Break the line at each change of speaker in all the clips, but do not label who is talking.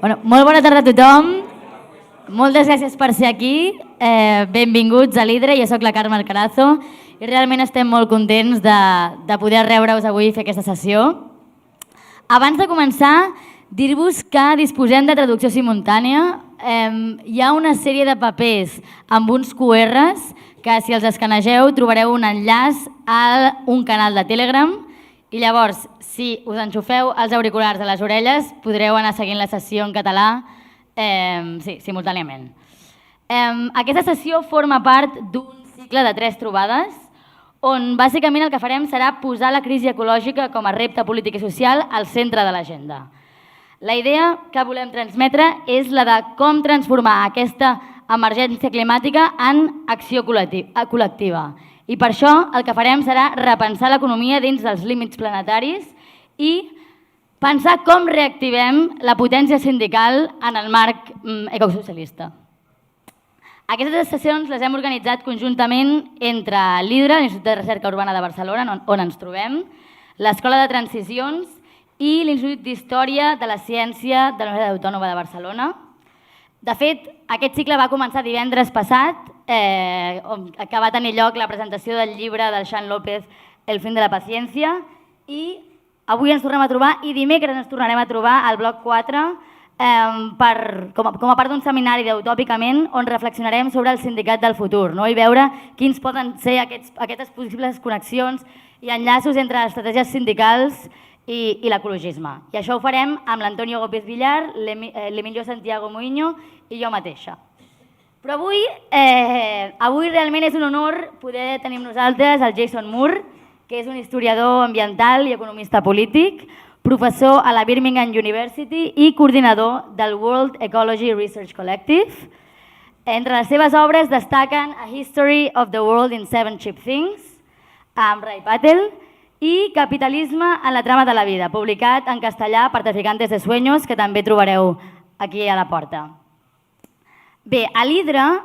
Molt bona tarda a tothom. Moltes gràcies per ser aquí. Benvinguts a l'Hidre. Jo soc la Carme Alcarazo i realment estem molt contents de poder rebre-us avui i fer aquesta sessió. Abans de començar, dir-vos que disposem de traducció simultània. Hi ha una sèrie de papers amb uns QRs que si els escanegeu trobareu un enllaç a un canal de Telegram i llavors, si us enxufeu els auriculars a les orelles, podreu anar seguint la sessió en català simultàniament. Aquesta sessió forma part d'un cicle de 3 trobades on bàsicament el que farem serà posar la crisi ecològica com a repte polític i social al centre de l'agenda. La idea que volem transmetre és la de com transformar aquesta emergència climàtica en acció col·lectiva. I per això el que farem serà repensar l'economia dins dels límits planetaris i pensar com reactivem la potència sindical en el marc ecosocialista. Aquestes sessions les hem organitzat conjuntament entre l'Hidre, l'Institut de Recerca Urbana de Barcelona, on ens trobem, l'Escola de Transicions i l'Institut d'Història de la Ciència de la Universitat Autònoma de Barcelona. De fet, aquest cicle va començar divendres passat, que va tenir lloc la presentació del llibre del Xan López, El fin de la paciència, i avui ens tornem a trobar i dimecres ens tornarem a trobar al bloc 4 com a part d'un seminari d'Utòpicament on reflexionarem sobre el sindicat del futur i veure quins poden ser aquestes possibles connexions i enllaços entre estratègies sindicals i l'ecologisme. I això ho farem amb l'Antonio Gópez Villar, l'Emilio Santiago Moinho i jo mateixa. Però avui realment és un honor poder tenir amb nosaltres el Jason Moore, que és un historiador ambiental i economista polític, professor a la Birmingham University i coordinador del World Ecology Research Collective. Entre les seves obres destaquen A History of the World in 7 Cheap Things, amb Ray Patel, i Capitalismo en la trama de la vida, publicat en castellà per Traficantes de Sueños, que també trobareu aquí a la porta. Bé, a l'Hidre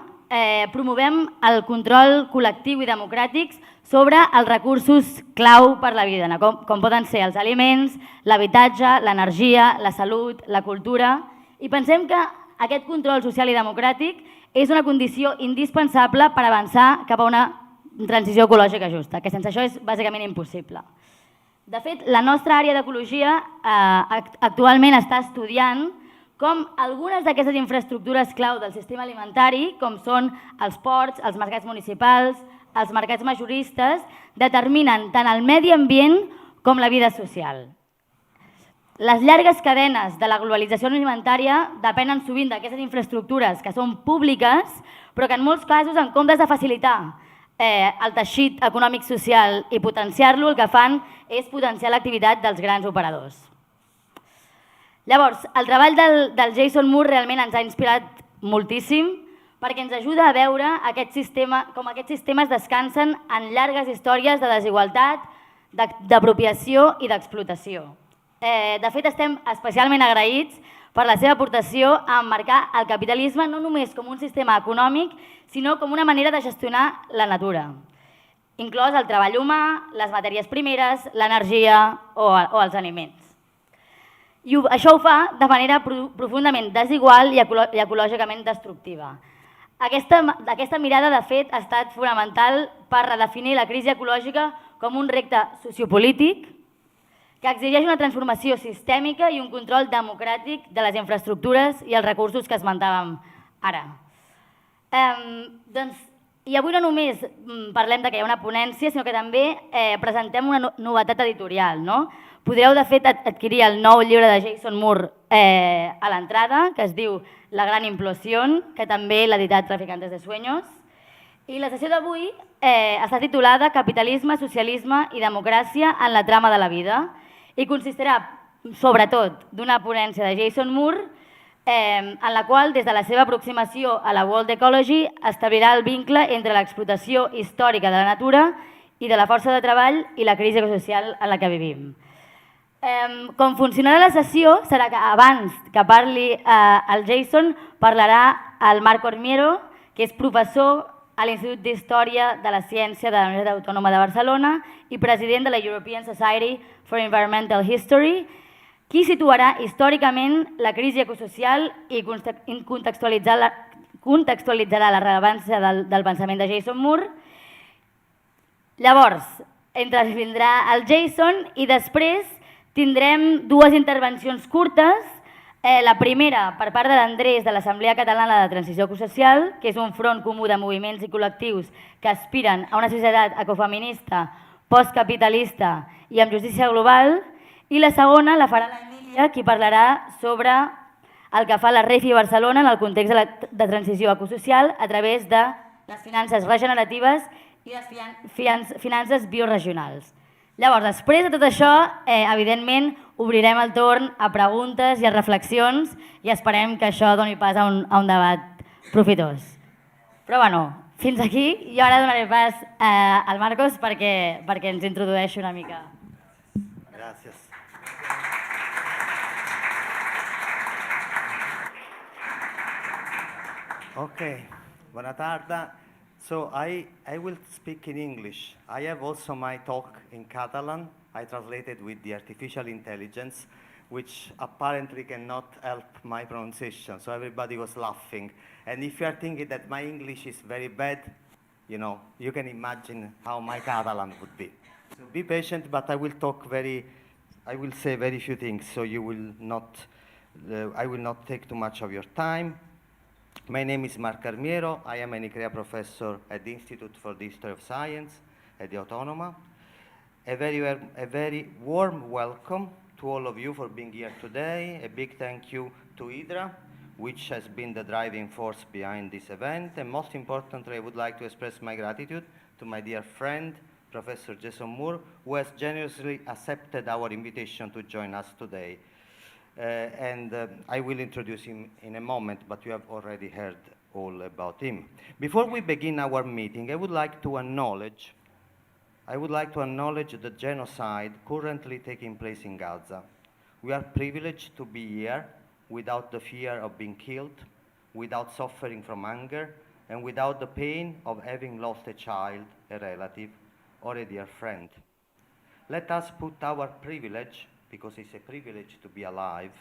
promovem el control col·lectiu i democràtic sobre els recursos clau per la vida, com poden ser els aliments, l'habitatge, l'energia, la salut, la cultura, i pensem que aquest control social i democràtic és una condició indispensable per avançar cap a una transició ecològica justa, que sense això és bàsicament impossible. De fet, la nostra àrea d'ecologia actualment està estudiant com algunes d'aquestes infraestructures clau del sistema alimentari, com són els ports, els mercats municipals, els mercats majoristes, determinen tant el medi ambient com la vida social. Les llargues cadenes de la globalització alimentària depenen sovint d'aquestes infraestructures que són públiques, però que en molts casos, en comptes de facilitar el teixit econòmic social i potenciar-lo, el que fan és potenciar l'activitat dels grans operadors. Llavors, el treball del Jason Moore realment ens ha inspirat moltíssim perquè ens ajuda a veure com aquests sistemes descansen en llargues històries de desigualtat, d'apropiació i d'explotació. De fet, estem especialment agraïts per la seva aportació a emmarcar el capitalisme no només com un sistema econòmic, sinó com una manera de gestionar la natura, inclòs el treball humà, les matèries primeres, l'energia o els aliments. I això ho fa de manera profundament desigual i ecològicament destructiva. Aquesta mirada, de fet, ha estat fonamental per redefinir la crisi ecològica com un repte sociopolític que exigeix una transformació sistèmica i un control democràtic de les infraestructures i els recursos que esmentàvem ara. I avui no només parlem que hi ha una ponència, sinó que també presentem una novetat editorial. Podreu, de fet, adquirir el nou llibre de Jason Moore a l'entrada, que es diu La gran implosió, que també l'ha editat Traficantes de Sueños. I la sessió d'avui està titulada Capitalisme, socialisme i democràcia en la trama de la vida i consistirà, sobretot, d'una ponència de Jason Moore en la qual, des de la seva aproximació a la World Ecology, establirà el vincle entre l'explotació històrica de la natura i de la força de treball i la crisi social en la que vivim. Com funcionarà la sessió serà que abans que parli el Jason parlarà el Marc Ormiero, que és professor a l'Institut d'Història de la Ciència de la Universitat Autònoma de Barcelona i president de la European Society for Environmental History qui situarà històricament la crisi ecosocial i contextualitzarà la rellevància del pensament de Jason Moore. Llavors, intervindrà el Jason i després tindrem dues intervencions curtes. La primera, per part de l'Andrés, de l'Assemblea Catalana de Transició Ecosocial, que és un front comú de moviments i col·lectius que aspiren a una societat ecofeminista, postcapitalista i amb justícia global. I la segona la farà l'Emília, qui parlarà sobre el que fa la REFI a Barcelona en el context de transició ecosocial a través de les finances regeneratives i les finances bioregionals. Llavors, després de tot això, evidentment, obrirem el torn a preguntes i a reflexions i esperem que això doni pas a un debat profitós. Però bueno, fins aquí, jo ara donaré pas al Marcos perquè ens introdueixi una mica.
Gràcies. Okay, buona tarda. So I will speak in English. I have also my talk in Catalan. I translated with the artificial intelligence, which apparently cannot help my pronunciation. So everybody was laughing. And if you are thinking that my English is very bad, you can imagine how my Catalan would be. So be patient, but I will say very few things, so I will not take too much of your time. My name is Marc Armiero. I am an ICREA professor at the Institute for the History of Science at the Autonoma. A very warm welcome to all of you for being here today. A big thank you to Hydra, which has been the driving force behind this event. And most importantly, I would like to express my gratitude to my dear friend, Professor Jason Moore, who has generously accepted our invitation to join us today. I will introduce him in a moment, but you have already heard all about him. Before we begin our meeting, I would like to acknowledge the genocide currently taking place in Gaza. We are privileged to be here without the fear of being killed, without suffering from hunger, and without the pain of having lost a child, a relative, or a dear friend. Let us put our privilege, because it's a privilege to be alive,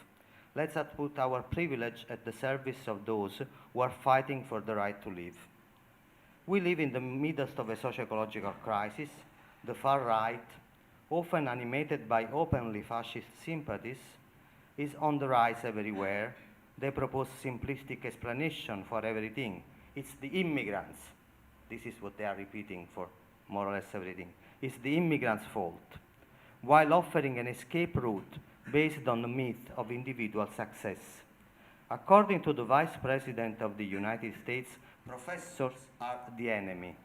let us put our privilege at the service of those who are fighting for the right to live. We live in the midst of a socio-ecological crisis. The far right, often animated by openly fascist sympathies, is on the rise everywhere. They propose simplistic explanation for everything. It's the immigrants. This is what they are repeating for more or less everything. It's the immigrants' fault, while offering an escape route based on the myth of individual success. According to the Vice President of the United States, professors are the enemy.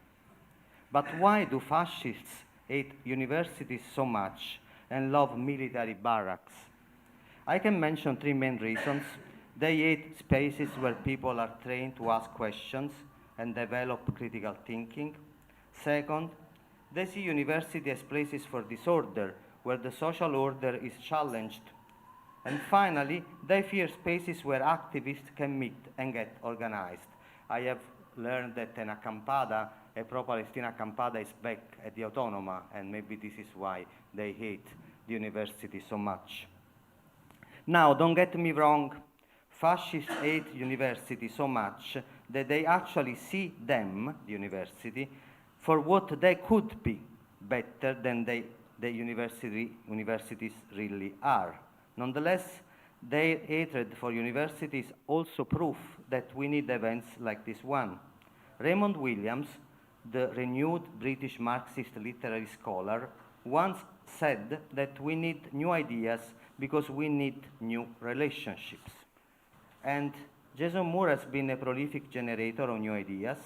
But why do fascists hate universities so much and love military barracks? I can mention three main reasons. They hate spaces where people are trained to ask questions and develop critical thinking. Second, they see university as places for disorder, where the social order is challenged. And finally, they fear spaces where activists can meet and get organized. I have learned that an acampada, a pro-Palestina acampada, is back at the Autonoma, and maybe this is why they hate the university so much. Now, don't get me wrong, fascists hate university so much that they actually see them, the university, for what they could be, better than the universities really are. Nonetheless, their hatred for universities is also proof that we need events like this one. Raymond Williams, the renewed British Marxist literary scholar, once said that we need new ideas because we need new relationships. And Jason Moore has been a prolific generator of new ideas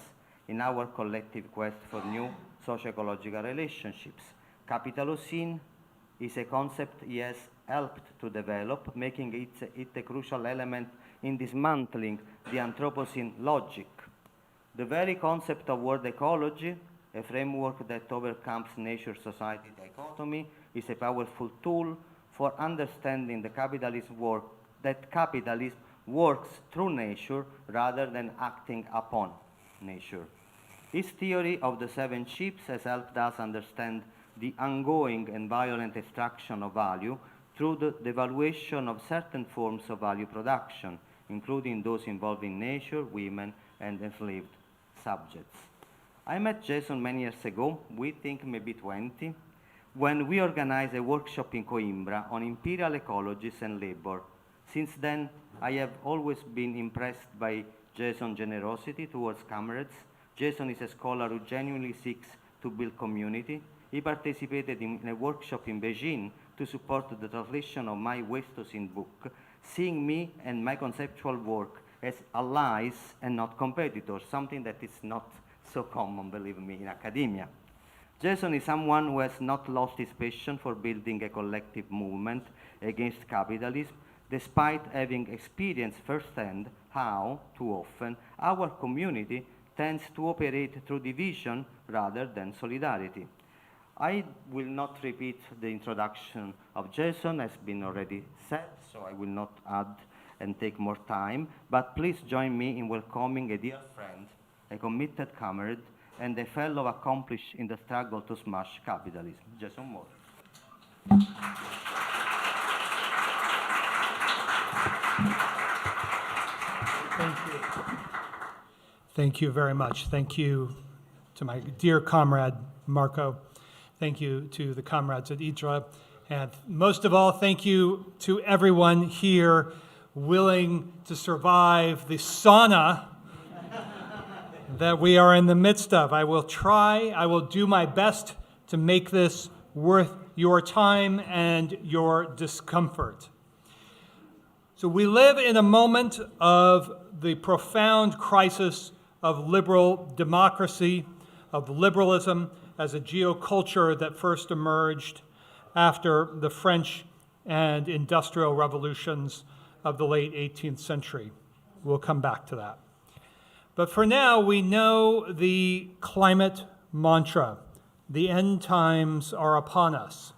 in our collective quest for new socio-ecological relationships. Capitalism is a concept he has helped to develop, making it a crucial element in dismantling the Anthropocene logic. The very concept of world ecology, a framework that overcomes nature-society dichotomy, is a powerful tool for understanding the capitalism works through nature rather than acting upon nature. His theory of the seven ships has helped us understand the ongoing and violent extraction of value through the devaluation of certain forms of value production, including those involving nature, women, and enslaved subjects. I met Jason many years ago, we think maybe 20, when we organized a workshop in Coimbra on imperial ecologies and labor. Since then, I have always been impressed by Jason's generosity towards comrades. Jason is a scholar who genuinely seeks to build community. He participated in a workshop in Beijing to support the translation of my Westocene book, seeing me and my conceptual work as allies and not competitors, something that is not so common, believe me, in academia. Jason is someone who has not lost his passion for building a collective movement against capitalism, despite having experienced firsthand how, too often, our community tends to operate through division rather than solidarity. I will not repeat the introduction of Jason, has been already said, so I will not add and take more time, but please join me in welcoming a dear friend, a committed comrade, and a fellow accomplished in the struggle to smash capitalism, Jason Moore.
Thank you. Thank you very much. Thank you to my dear comrade, Marco. Thank you to the comrades at IDRA. And most of all, thank you to everyone here willing to survive the sauna that we are in the midst of. I will do my best to make this worth your time and your discomfort. So we live in a moment of the profound crisis of liberal democracy, of liberalism as a geoculture that first emerged after the French and industrial revolutions of the late 18th century. We'll come back to that. But for now, we know the climate mantra. The end times are upon us.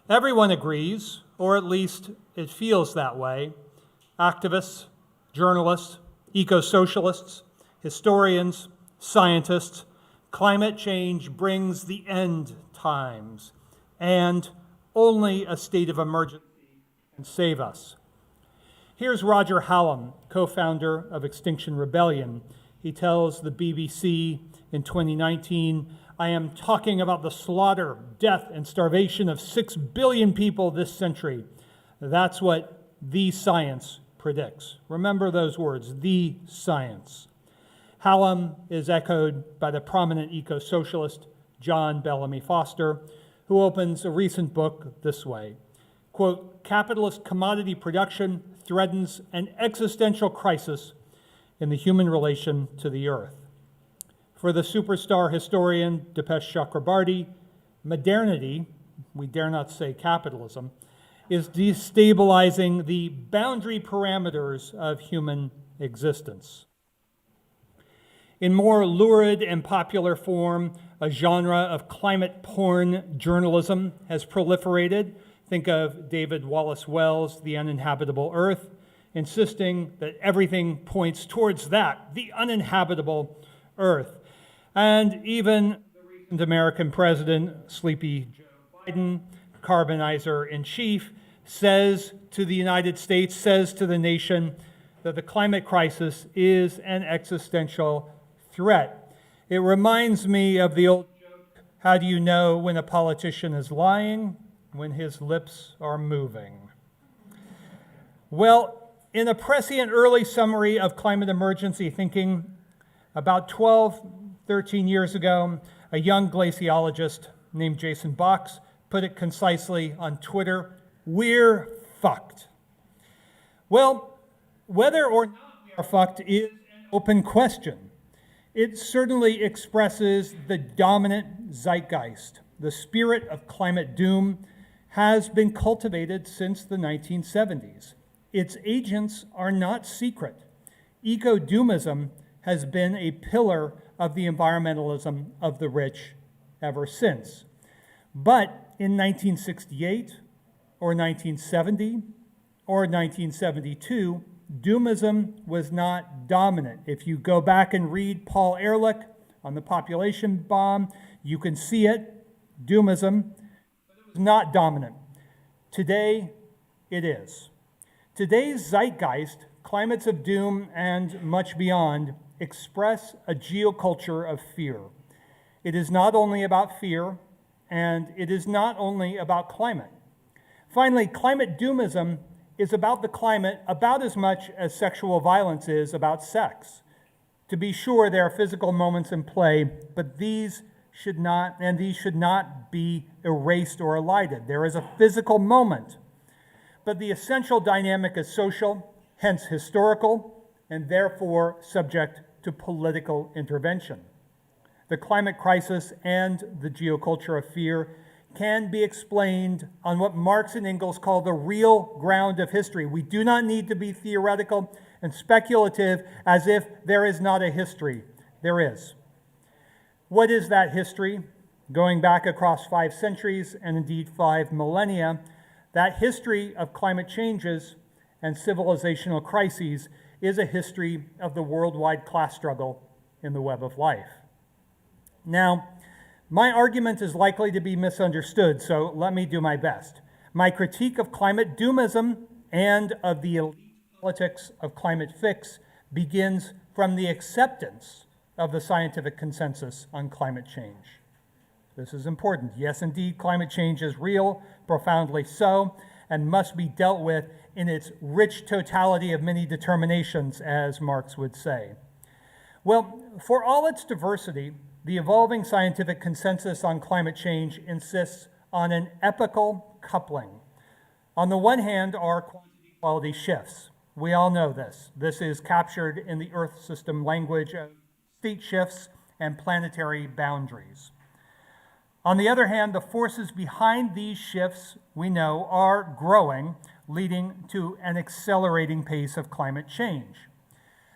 Everyone agrees, or at least it feels that way. Activists, journalists, eco-socialists, historians, scientists, climate change brings the end times, and only a state of emergency can save us. Here's Roger Hallam, co-founder of Extinction Rebellion. He tells the BBC in 2019, "I am talking about the slaughter, death, and starvation of 6 billion people this century. That's what the science predicts." Remember those words, the science. Hallam is echoed by the prominent eco-socialist John Bellamy Foster, who opens a recent book this way, quote, "Capitalist commodity production threatens an existential crisis in the human relation to the earth." For the superstar historian Dipesh Chakrabarty, modernity, we dare not say capitalism, is destabilizing the boundary parameters of human existence. In more lurid and popular form, a genre of climate porn journalism has proliferated. Think of David Wallace Wells' The Uninhabitable Earth, insisting that everything points towards that, the uninhabitable Earth. And even the recent American president, Sleepy Joe Biden, carbonizer in chief, says to the United States, says to the nation, that the climate crisis is an existential threat. It reminds me of the old joke, how do you know when a politician is lying? When his lips are moving. Well, in a prescient early summary of climate emergency thinking, about 13 years ago, a young glaciologist named Jason Box put it concisely on Twitter, "We're fucked." Well, whether or not we are fucked is an open question. It certainly expresses the dominant zeitgeist. The spirit of climate doom has been cultivated since the 1970s. Its agents are not secret. Eco-doomism has been a pillar of the environmentalism of the rich ever since. But in 1968, or 1970, or 1972, doomism was not dominant. If you go back and read Paul Ehrlich on the population bomb, you can see it, doomism, but it was not dominant. Today, it is. Today's zeitgeist, climates of doom and much beyond, express a geoculture of fear. It is not only about fear, and it is not only about climate. Finally, climate doomism is about the climate about as much as sexual violence is about sex. To be sure, there are physical moments in play, but these should not be erased or elided. There is a physical moment, but the essential dynamic is social, hence historical, and therefore subject to political intervention. The climate crisis and the geoculture of fear can be explained on what Marx and Engels call the real ground of history. We do not need to be theoretical and speculative as if there is not a history. There is. What is that history? Going back across 5 centuries and indeed 5 millennia, that history of climate changes and civilizational crises is a history of the worldwide class struggle in the web of life. Now, my argument is likely to be misunderstood, so let me do my best. My critique of climate doomism and of the elite politics of climate fix begins from the acceptance of the scientific consensus on climate change. This is important. Yes, indeed, climate change is real, profoundly so, and must be dealt with in its rich totality of many determinations, as Marx would say. Well, for all its diversity, the evolving scientific consensus on climate change insists on an epochal coupling. On the one hand are quantity-quality shifts. We all know this. This is captured in the Earth system language of state shifts and planetary boundaries. On the other hand, the forces behind these shifts, we know, are growing, leading to an accelerating pace of climate change.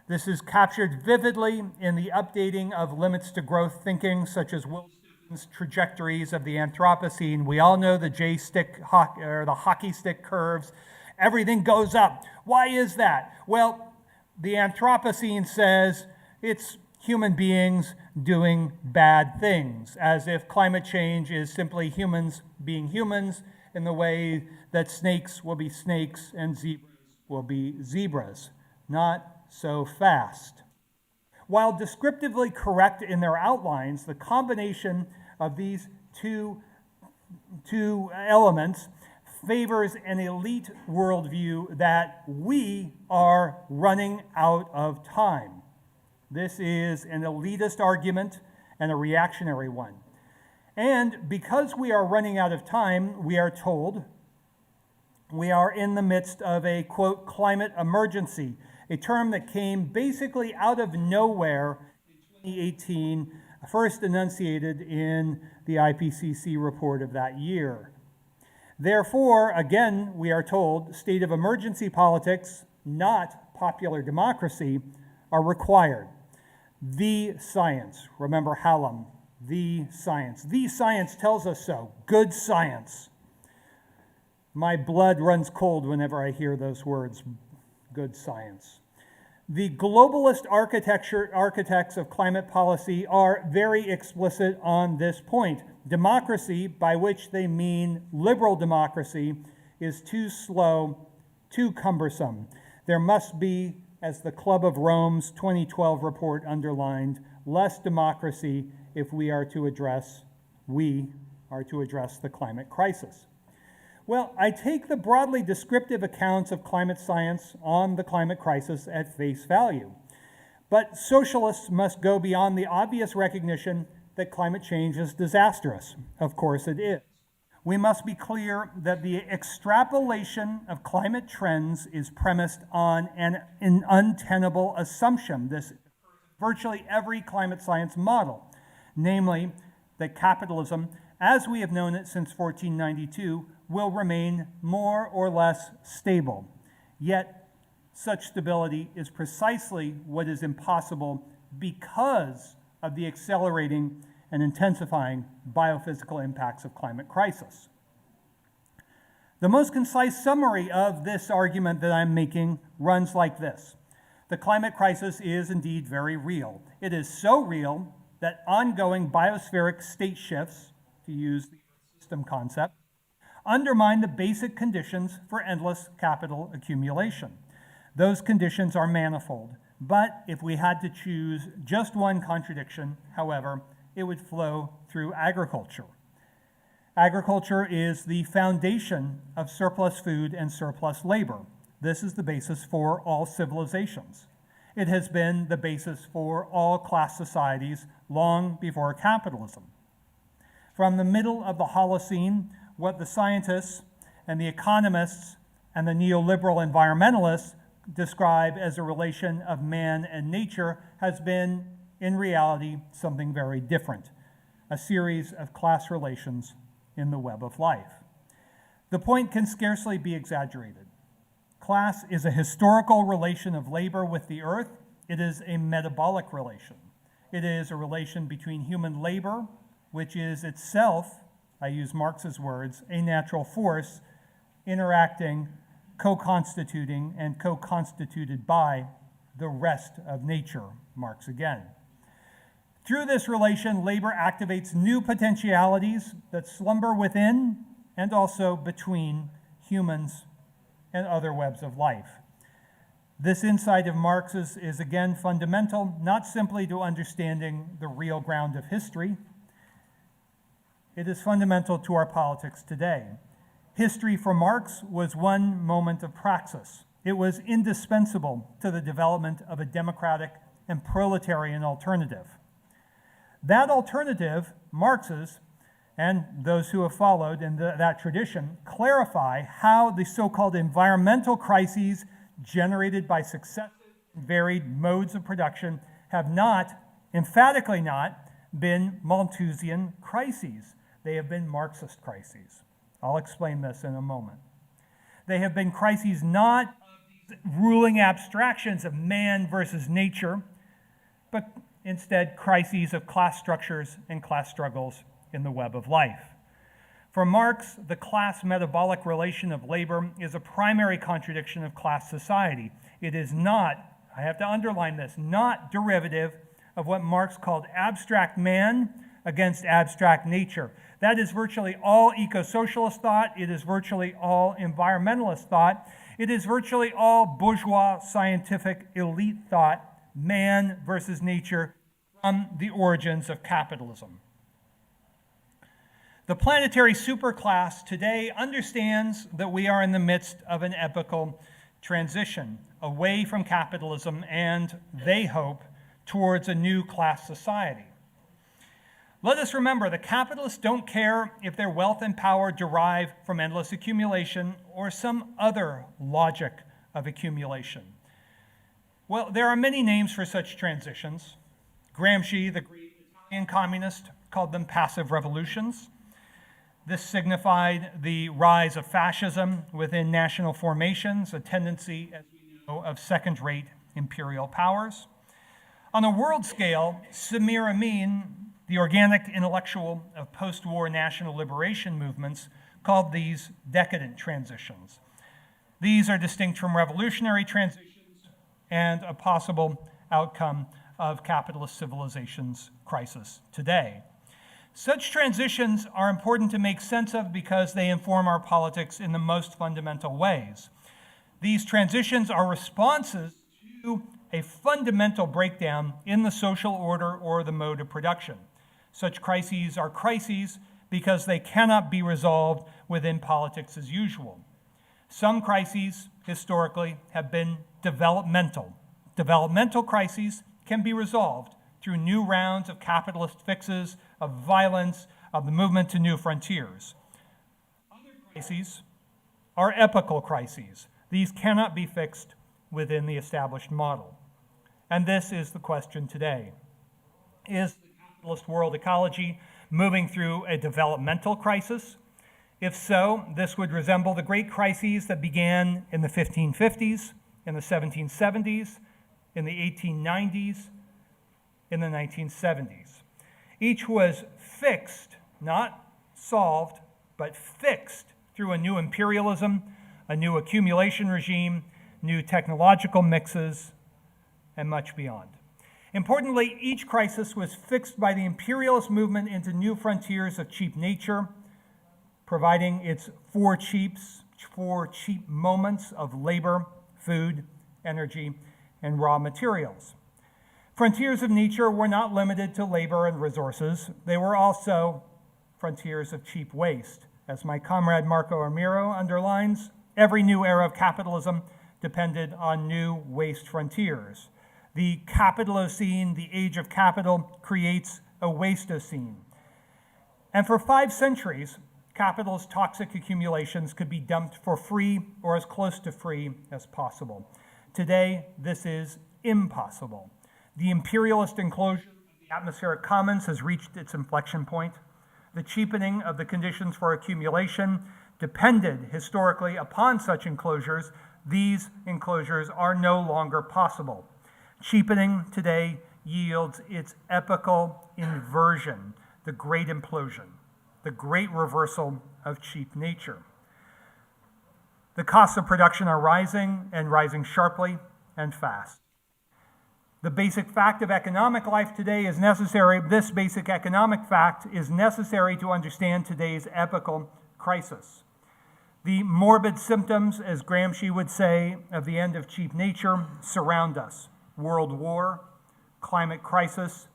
This is captured vividly in the updating of limits to growth thinking, such as Will Stevens' trajectories of the Anthropocene. We all know the the hockey stick curves. Everything goes up. Why is that? Well, the Anthropocene says it's human beings doing bad things, as if climate change is simply humans being humans in the way that snakes will be snakes and zebras will be zebras. Not so fast. While descriptively correct in their outlines, the combination of these two elements favors an elite worldview that we are running out of time. This is an elitist argument and a reactionary one. And because we are running out of time, we are told we are in the midst of a, quote, climate emergency, a term that came basically out of nowhere in 2018, first enunciated in the IPCC report of that year. Therefore, again, we are told, state of emergency politics, not popular democracy, are required. The science, remember Hallam, the science tells us so, good science. My blood runs cold whenever I hear those words, good science. The globalist architects of climate policy are very explicit on this point. Democracy, by which they mean liberal democracy, is too slow, too cumbersome. There must be, as the Club of Rome's 2012 report underlined, less democracy if we are to address the climate crisis. Well, I take the broadly descriptive accounts of climate science on the climate crisis at face value. But socialists must go beyond the obvious recognition that climate change is disastrous. Of course it is. We must be clear that the extrapolation of climate trends is premised on an untenable assumption. This virtually every climate science model, namely that capitalism, as we have known it since 1492, will remain more or less stable. Yet, such stability is precisely what is impossible because of the accelerating and intensifying biophysical impacts of climate crisis. The most concise summary of this argument that I'm making runs like this. The climate crisis is indeed very real. It is so real that ongoing biospheric state shifts, to use the system concept, undermine the basic conditions for endless capital accumulation. Those conditions are manifold, but if we had to choose just one contradiction, however, it would flow through agriculture. Agriculture is the foundation of surplus food and surplus labor. This is the basis for all civilizations. It has been the basis for all class societies long before capitalism. From the middle of the Holocene, what the scientists and the economists and the neoliberal environmentalists describe as a relation of man and nature has been, in reality, something very different, a series of class relations in the web of life. The point can scarcely be exaggerated. Class is a historical relation of labor with the earth. It is a metabolic relation. It is a relation between human labor, which is itself, I use Marx's words, a natural force, interacting, co-constituting, and co-constituted by the rest of nature, Marx again. Through this relation, labor activates new potentialities that slumber within and also between humans and other webs of life. This insight of Marx's is again fundamental, not simply to understanding the real ground of history. It is fundamental to our politics today. History for Marx was one moment of praxis. It was indispensable to the development of a democratic and proletarian alternative. That alternative, Marx's, and those who have followed in that tradition, clarify how the so-called environmental crises generated by successive and varied modes of production have not, emphatically not, been Malthusian crises. They have been Marxist crises. I'll explain this in a moment. They have been crises not of these ruling abstractions of man versus nature, but instead crises of class structures and class struggles in the web of life. For Marx, the class metabolic relation of labor is a primary contradiction of class society. It is not, I have to underline this, not derivative of what Marx called abstract man against abstract nature. That is virtually all eco-socialist thought. It is virtually all environmentalist thought. It is virtually all bourgeois scientific elite thought, man versus nature, from the origins of capitalism. The planetary superclass today understands that we are in the midst of an epochal transition away from capitalism and, they hope, towards a new class society. Let us remember that capitalists don't care if their wealth and power derive from endless accumulation or some other logic of accumulation. Well, there are many names for such transitions. Gramsci, the great Italian communist, called them passive revolutions. This signified the rise of fascism within national formations, a tendency, as we know, of second-rate imperial powers. On a world scale, Samir Amin, the organic intellectual of post-war national liberation movements, called these decadent transitions. These are distinct from revolutionary transitions and a possible outcome of capitalist civilization's crisis today. Such transitions are important to make sense of because they inform our politics in the most fundamental ways. These transitions are responses to a fundamental breakdown in the social order or the mode of production. Such crises are crises because they cannot be resolved within politics as usual. Some crises, historically, have been developmental. Developmental crises can be resolved through new rounds of capitalist fixes, of violence, of the movement to new frontiers. Other crises are epochal crises. These cannot be fixed within the established model. And this is the question today. Is the capitalist world ecology moving through a developmental crisis? If so, this would resemble the great crises that began in the 1550s, in the 1770s, in the 1890s, in the 1970s. Each was fixed, not solved, but fixed through a new imperialism, a new accumulation regime, new technological mixes, and much beyond. Importantly, each crisis was fixed by the imperialist movement into new frontiers of cheap nature, providing its four cheap moments of labor, food, energy, and raw materials. Frontiers of nature were not limited to labor and resources. They were also frontiers of cheap waste. As my comrade Marco Armiro underlines, every new era of capitalism depended on new waste frontiers. The Capitalocene, the age of capital, creates a wastocene. And for 5 centuries, capital's toxic accumulations could be dumped for free or as close to free as possible. Today, this is impossible. The imperialist enclosure of the atmospheric commons has reached its inflection point. The cheapening of the conditions for accumulation depended historically upon such enclosures. These enclosures are no longer possible. Cheapening today yields its epical inversion, the great implosion, the great reversal of cheap nature. The costs of production are rising, and rising sharply and fast. The basic fact of economic life today is necessary. This basic economic fact is necessary to understand today's epochal crisis. The morbid symptoms, as Gramsci would say, of the end of cheap nature surround us. World war, climate crisis,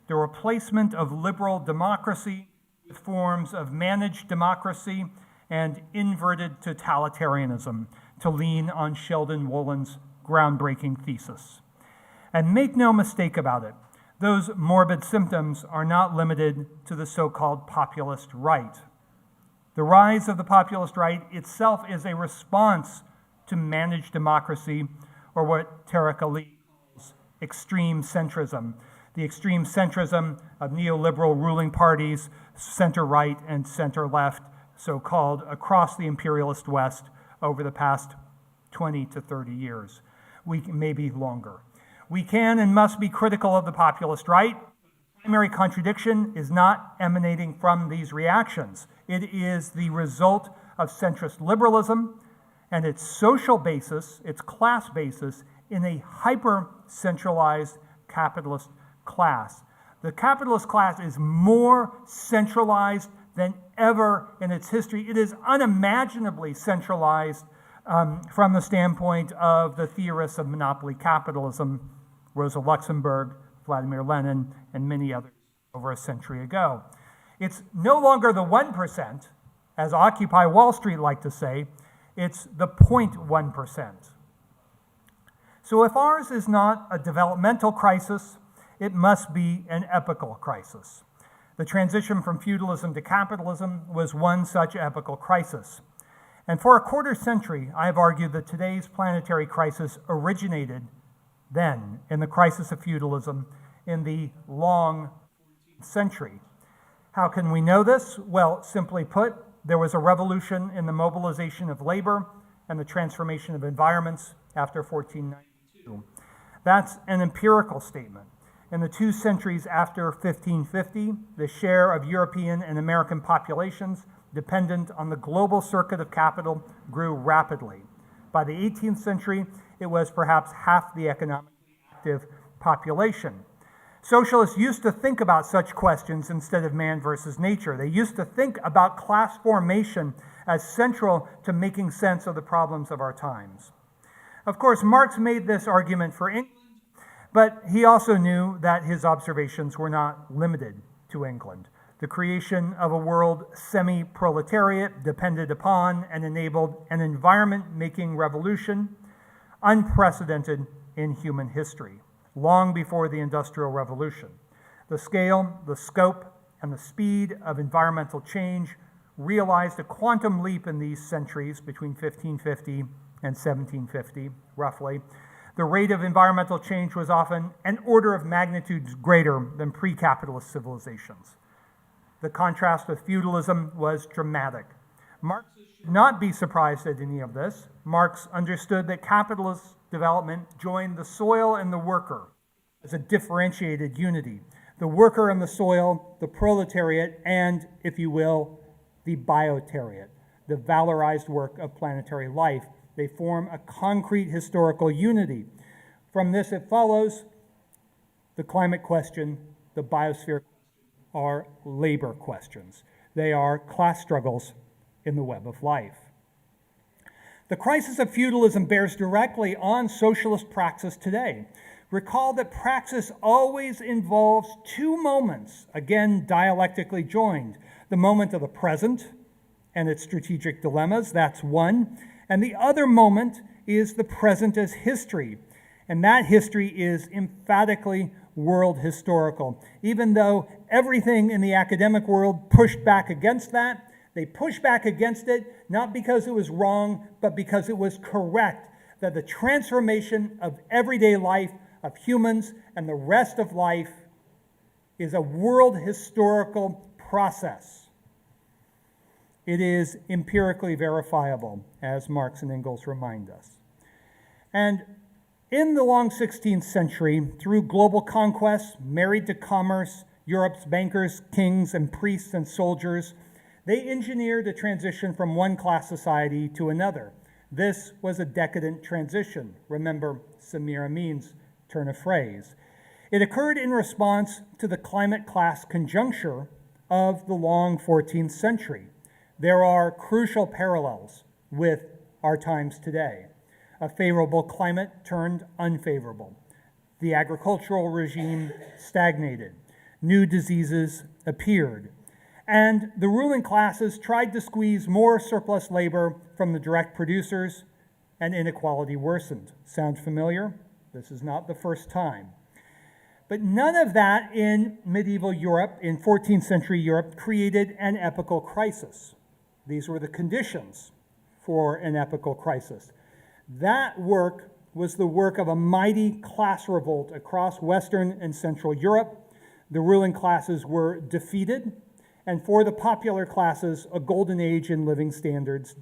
the replacement of liberal democracy with forms of managed democracy and inverted totalitarianism, to lean on Sheldon Wolin's groundbreaking thesis. And make no mistake about it, those morbid symptoms are not limited to the so-called populist right. The rise of the populist right itself is a response to managed democracy, or what Tariq Ali calls extreme centrism, the extreme centrism of neoliberal ruling parties, center-right and center-left, so-called, across the imperialist West over the past 20 to 30 years, maybe longer. We can and must be critical of the populist right. The primary contradiction is not emanating from these reactions. It is the result of centrist liberalism and its social basis, its class basis, in a hyper-centralized capitalist class. The capitalist class is more centralized than ever in its history. It is unimaginably centralized from the standpoint of the theorists of monopoly capitalism, Rosa Luxemburg, Vladimir Lenin, and many others over a century ago. It's no longer the 1%, as Occupy Wall Street like to say, it's the 0.1%. So if ours is not a developmental crisis, it must be an epochal crisis. The transition from feudalism to capitalism was one such epochal crisis. And for a quarter century, I have argued that today's planetary crisis originated then in the crisis of feudalism in the long 14th century. How can we know this? Well, simply put, there was a revolution in the mobilization of labor and the transformation of environments after 1492. That's an empirical statement. In the 2 centuries after 1550, the share of European and American populations dependent on the global circuit of capital grew rapidly. By the 18th century, it was perhaps half the economically active population. Socialists used to think about such questions instead of man versus nature. They used to think about class formation as central to making sense of the problems of our times. Of course, Marx made this argument for England, but he also knew that his observations were not limited to England. The creation of a world semi-proletariat depended upon and enabled an environment-making revolution unprecedented in human history, long before the Industrial Revolution. The scale, the scope, and the speed of environmental change realized a quantum leap in these centuries between 1550 and 1750, roughly. The rate of environmental change was often an order of magnitude greater than pre-capitalist civilizations. The contrast with feudalism was dramatic. Marx should not be surprised at any of this. Marx understood that capitalist development joined the soil and the worker as a differentiated unity. The worker and the soil, the proletariat, and, if you will, the biotariat, the valorized work of planetary life. They form a concrete historical unity. From this, it follows the climate question, the biosphere question, are labor questions. They are class struggles
in the web of life. The crisis of feudalism bears directly on socialist praxis today. Recall that praxis always involves two moments, again dialectically joined. The moment of the present and its strategic dilemmas, that's one. And the other moment is the present as history. And that history is emphatically world historical. Even though everything in the academic world pushed back against that, they pushed back against it not because it was wrong, but because it was correct, that the transformation of everyday life, of humans, and the rest of life is a world historical process. It is empirically verifiable, as Marx and Engels remind us. And in the long 16th century, through global conquest, married to commerce, Europe's bankers, kings, and priests and soldiers, they engineered a transition from one class society to another. This was a decadent transition. Remember Samir Amin's turn of phrase. It occurred in response to the climate class conjuncture of the long 14th century. There are crucial parallels with our times today. A favorable climate turned unfavorable. The agricultural regime stagnated. New diseases appeared. And the ruling classes tried to squeeze more surplus labor from the direct producers, and inequality worsened. Sound familiar? This is not the first time. But none of that in medieval Europe, in 14th century Europe, created an epochal crisis. These were the conditions for an epochal crisis. That work was the work of a mighty class revolt across Western and Central Europe. The ruling classes were defeated, and for the popular classes, a golden age in living standards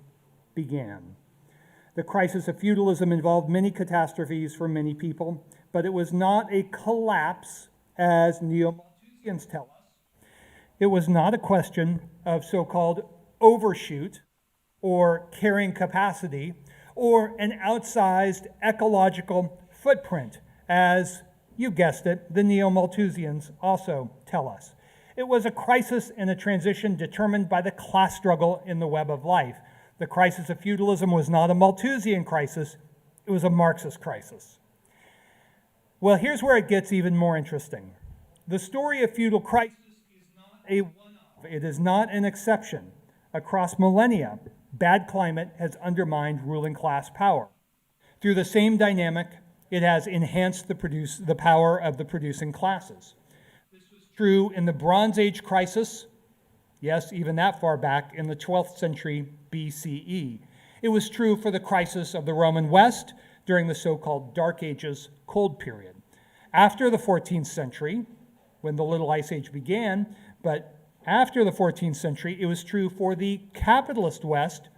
began. The crisis of feudalism involved many catastrophes for many people, but it was not a collapse, as neo-Malthusians tell us. It was not a question of so-called overshoot or carrying capacity or an outsized ecological footprint, as, you guessed it, the neo-Malthusians also tell us. It was a crisis and a transition determined by the class struggle in the web of life. The crisis of feudalism was not a Malthusian crisis, it was a Marxist crisis. Well, here's where it gets even more interesting. The story of feudal crisis is not a one-off. It is not an exception. Across millennia, bad climate has undermined ruling class power. Through the same dynamic, it has enhanced the power of the producing classes. True in the Bronze Age crisis, yes, even that far back in the 12th century BCE. It was true for the crisis of the Roman West during the so-called Dark Ages cold period. After the 14th century, when the Little Ice Age began, but after the 14th century, it was true for the capitalist West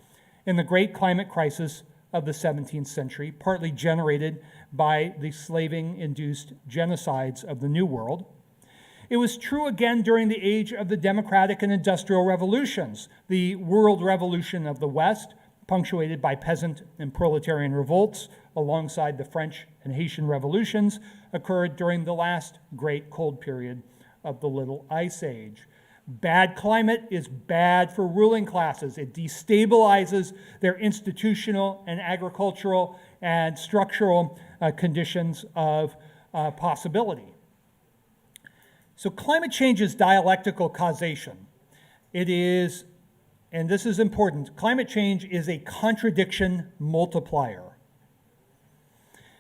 in the great climate crisis of the 17th century, partly generated by the slaving-induced genocides of the New World. It was true again during the age of the democratic and industrial revolutions. The world revolution of the West, punctuated by peasant and proletarian revolts alongside the French and Haitian revolutions, occurred during the last great cold period of the Little Ice Age. Bad climate is bad for ruling classes. It destabilizes their institutional and agricultural and structural conditions of possibility. So climate change is dialectical causation. It is, and this is important, climate change is a contradiction multiplier.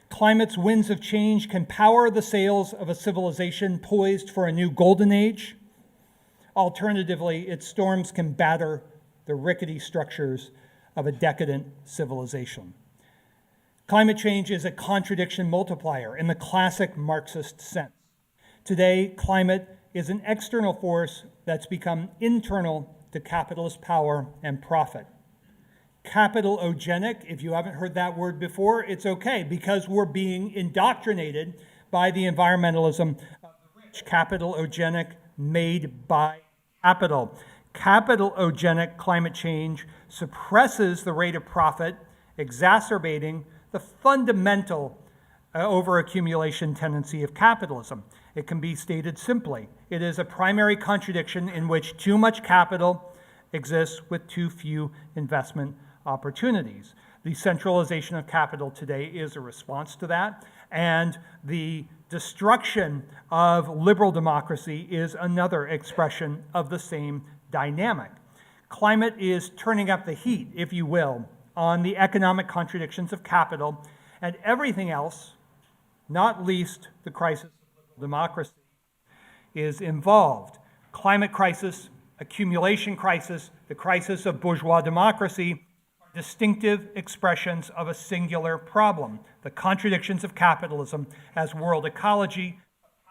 Climate's winds of change can power the sails of a civilization poised for a new golden age. Alternatively, its storms can batter the rickety structures of a decadent civilization. Climate change is a contradiction multiplier in the classic Marxist sense. Today, climate is an external force that's become internal to capitalist power and profit. Capitalogenic, if you haven't heard that word before, it's okay, because we're being indoctrinated by the environmentalism of the rich. Capitalogenic, made by capital. Capitalogenic climate change suppresses the rate of profit, exacerbating the fundamental overaccumulation tendency of capitalism. It can be stated simply. It is a primary contradiction in which too much capital exists with too few investment opportunities. The centralization of capital today is a response to that, and the destruction of liberal democracy is another expression of the same dynamic. Climate is turning up the heat, if you will, on the economic contradictions of capital, and everything else, not least the crisis of liberal democracy, is involved. Climate crisis, accumulation crisis, the crisis of bourgeois democracy are distinctive expressions of a singular problem, the contradictions of capitalism as world ecology,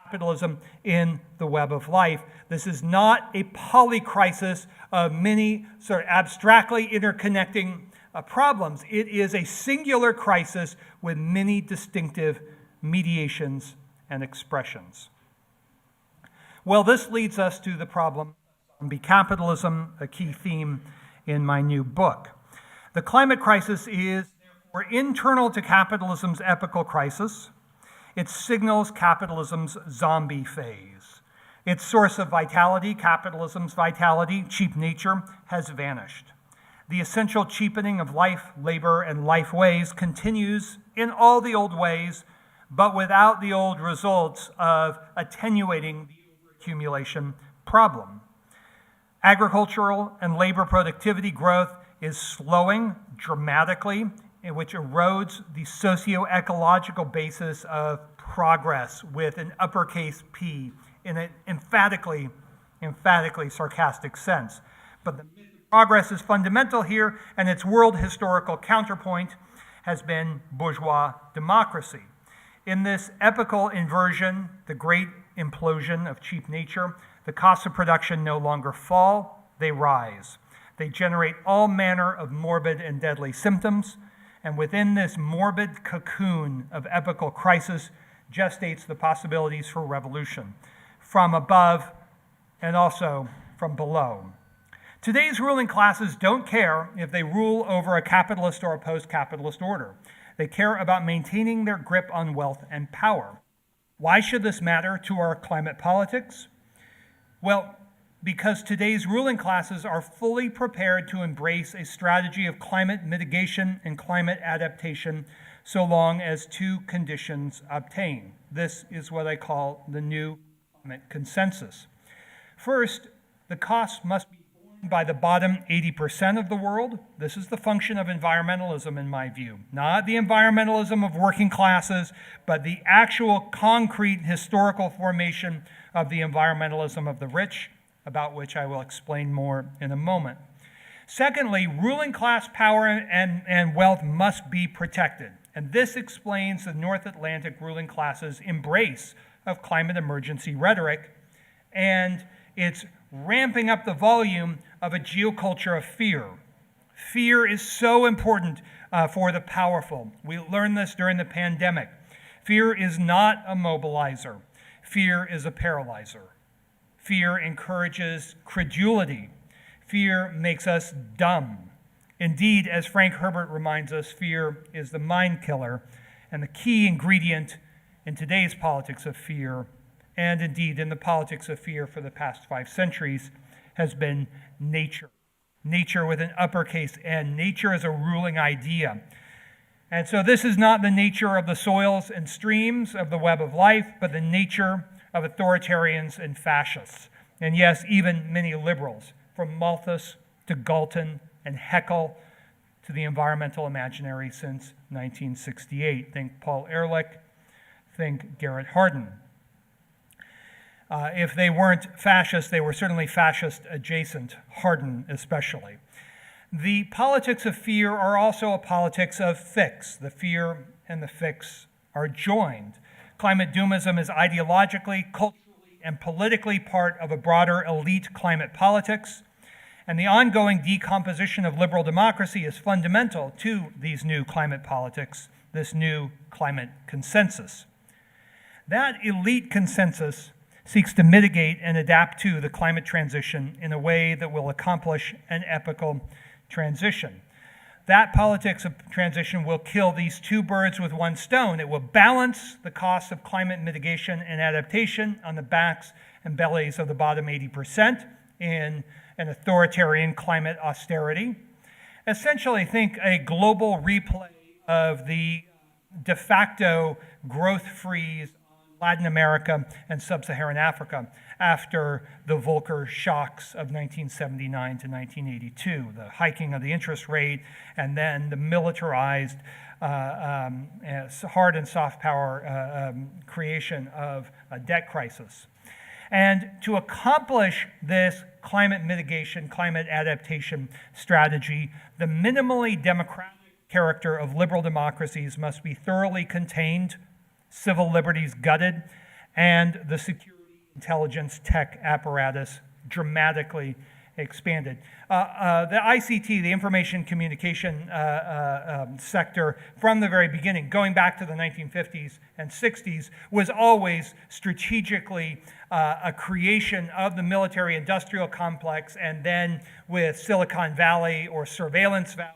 capitalism in the web of life. This is not a polycrisis of many sort of abstractly interconnecting problems. It is a singular crisis with many distinctive mediations and expressions. Well, this leads us to the problem of zombie capitalism, a key theme in my new book. The climate crisis is therefore internal to capitalism's epochal crisis. It signals capitalism's zombie phase. Its source of vitality, capitalism's vitality, cheap nature, has vanished. The essential cheapening of life, labor, and life ways continues in all the old ways, but without the old results of attenuating the accumulation problem. Agricultural and labor productivity growth is slowing dramatically, which erodes the socio-ecological basis of progress with an uppercase P in an emphatically sarcastic sense. But the myth of progress is fundamental here, and its world historical counterpoint has been bourgeois democracy. In this epochal inversion, the great implosion of cheap nature, the costs of production no longer fall, they rise. They generate all manner of morbid and deadly symptoms, and within this morbid cocoon of epochal crisis gestates the possibilities for revolution, from above and also from below. Today's ruling classes don't care if they rule over a capitalist or a post-capitalist order. They care about maintaining their grip on wealth and power. Why should this matter to our climate politics? Well, because today's ruling classes are fully prepared to embrace a strategy of climate mitigation and climate adaptation so long as two conditions obtain. This is what I call the new climate consensus. First, the costs must be borne by the bottom 80% of the world. This is the function of environmentalism in my view. Not the environmentalism of working classes, but the actual concrete historical formation of the environmentalism of the rich, about which I will explain more in a moment. Secondly, ruling class power and wealth must be protected. And this explains the North Atlantic ruling class's embrace of climate emergency rhetoric and its ramping up the volume of a geoculture of fear. Fear is so important for the powerful. We learned this during the pandemic. Fear is not a mobilizer. Fear is a paralyzer. Fear encourages credulity. Fear makes us dumb. Indeed, as Frank Herbert reminds us, fear is the mind killer and the key ingredient in today's politics of fear, and indeed in the politics of fear for the past 5 centuries, has been nature. Nature with an uppercase N. Nature is a ruling idea. And so this is not the nature of the soils and streams of the web of life, but the nature of authoritarians and fascists. And yes, even many liberals, from Malthus to Galton and Haeckel to the environmental imaginary since 1968. Think Paul Ehrlich, think Garrett Hardin. If they weren't fascist, they were certainly fascist adjacent, Hardin especially. The politics of fear are also a politics of fix. The fear and the fix are joined. Climate doomism is ideologically, culturally, and politically part of a broader elite climate politics, and the ongoing decomposition of liberal democracy is fundamental to these new climate politics, this new climate consensus. That elite consensus seeks to mitigate and adapt to the climate transition in a way that will accomplish an epochal transition. That politics of transition will kill these two birds with one stone. It will balance the costs of climate mitigation and adaptation on the backs and bellies of the bottom 80% in and authoritarian climate austerity. Essentially, think a global replay of the de facto growth freeze on Latin America and sub-Saharan Africa after the Volcker shocks of 1979 to 1982, the hiking of the interest rate, and then the militarized hard and soft power creation of a debt crisis. And to accomplish this climate mitigation, climate adaptation strategy, the minimally democratic character of liberal democracies must be thoroughly contained, civil liberties gutted, and the security, intelligence, tech apparatus dramatically expanded. The ICT, the information communication sector, from the very beginning, going back to the 1950s and 60s, was always strategically a creation of the military-industrial complex, and then with Silicon Valley, or Surveillance Valley,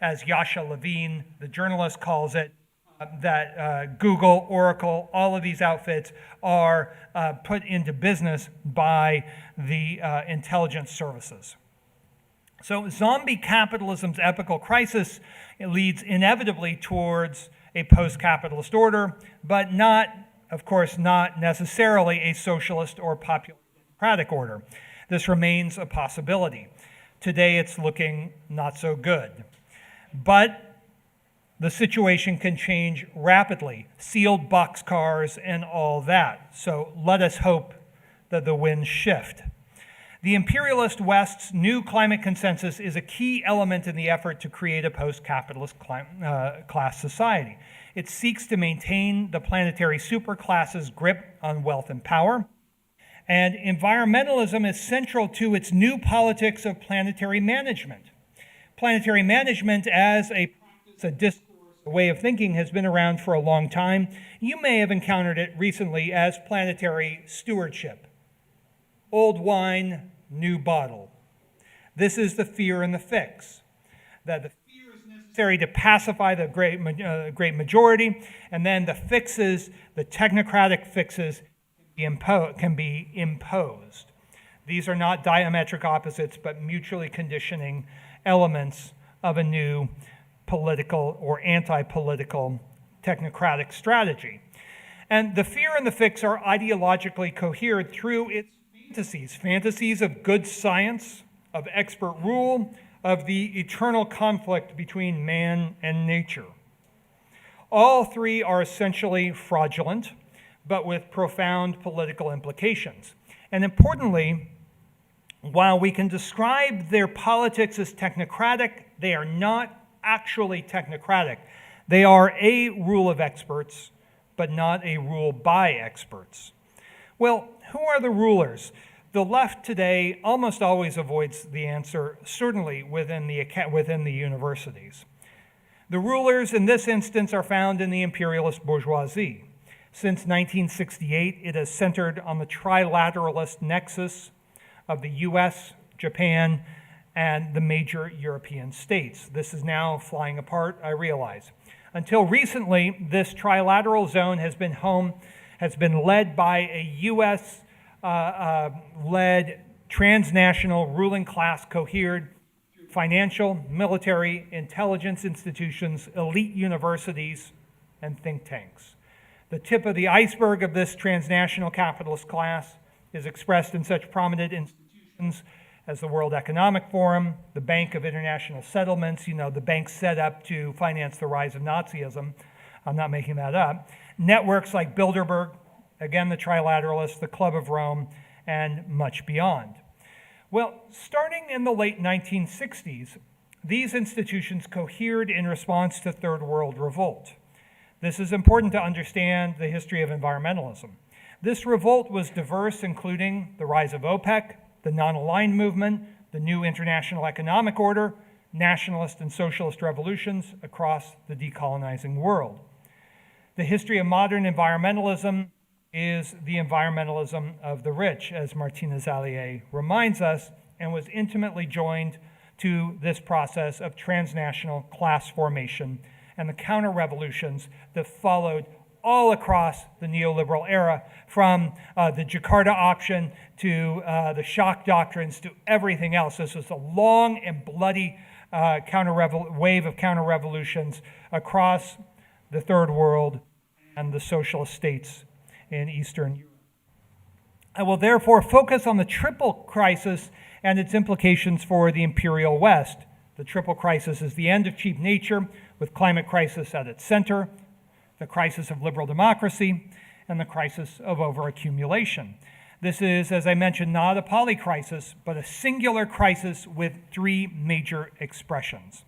as Yasha Levine, the journalist, calls it, that Google, Oracle, all of these outfits are put into business by the intelligence services. So zombie capitalism's epical crisis leads inevitably towards a post-capitalist order, but not, of course, not necessarily a socialist or popular democratic order. This remains a possibility. Today it's looking not so good. But the situation can change rapidly, sealed boxcars and all that. So let us hope that the winds shift. The imperialist West's new climate consensus is a key element in the effort to create a post-capitalist class society. It seeks to maintain the planetary superclass's grip on wealth and power. And environmentalism is central to its new politics of planetary management. Planetary management as a discourse, a way of thinking, has been around for a long time. You may have encountered it recently as planetary stewardship. Old wine, new bottle. This is the fear and the fix. That the fear is necessary to pacify the great majority, and then the fixes, the technocratic fixes, can be imposed. These are not diametric opposites, but mutually conditioning elements of a new political or anti-political technocratic strategy. And the fear and the fix are ideologically cohered through its fantasies of good science, of expert rule, of the eternal conflict between man and nature. All three are essentially fraudulent, but with profound political implications. And importantly, while we can describe their politics as technocratic, they are not actually technocratic. They are a rule of experts, but not a rule by experts. Well, who are the rulers? The left today almost always avoids the answer, certainly within the universities. The rulers in this instance are found in the imperialist bourgeoisie. Since 1968, it has centered on the trilateralist nexus of the US, Japan, and the major European states. This is now flying apart, I realize. Until recently, this trilateral zone has been led by a US led transnational ruling class cohered through financial, military, intelligence institutions, elite universities, and think tanks. The tip of the iceberg of this transnational capitalist class is expressed in such prominent institutions as the World Economic Forum, the Bank of International Settlements, the bank set up to finance the rise of Nazism. I'm not making that up. Networks like Bilderberg, again the trilateralists, the Club of Rome, and much beyond. Well, starting in the late 1960s, these institutions cohered in response to Third World revolt. This is important to understand the history of environmentalism. This revolt was diverse, including the rise of OPEC, the non-aligned movement, the new international economic order, nationalist and socialist revolutions across the decolonizing world. The history of modern environmentalism is the environmentalism of the rich, as Martinez Allier reminds us, and was intimately joined to this process of transnational class formation and the counter-revolutions that followed all across the neoliberal era, from the Jakarta option to the shock doctrines to everything else. This was a long and bloody wave of counter-revolutions across the Third World and the socialist states in Eastern Europe. I will therefore focus on the triple crisis and its implications for the imperial West. The triple crisis is the end of cheap nature, with climate crisis at its center, the crisis of liberal democracy, and the crisis of overaccumulation. This is, as I mentioned, not a polycrisis, but a singular crisis with three major expressions.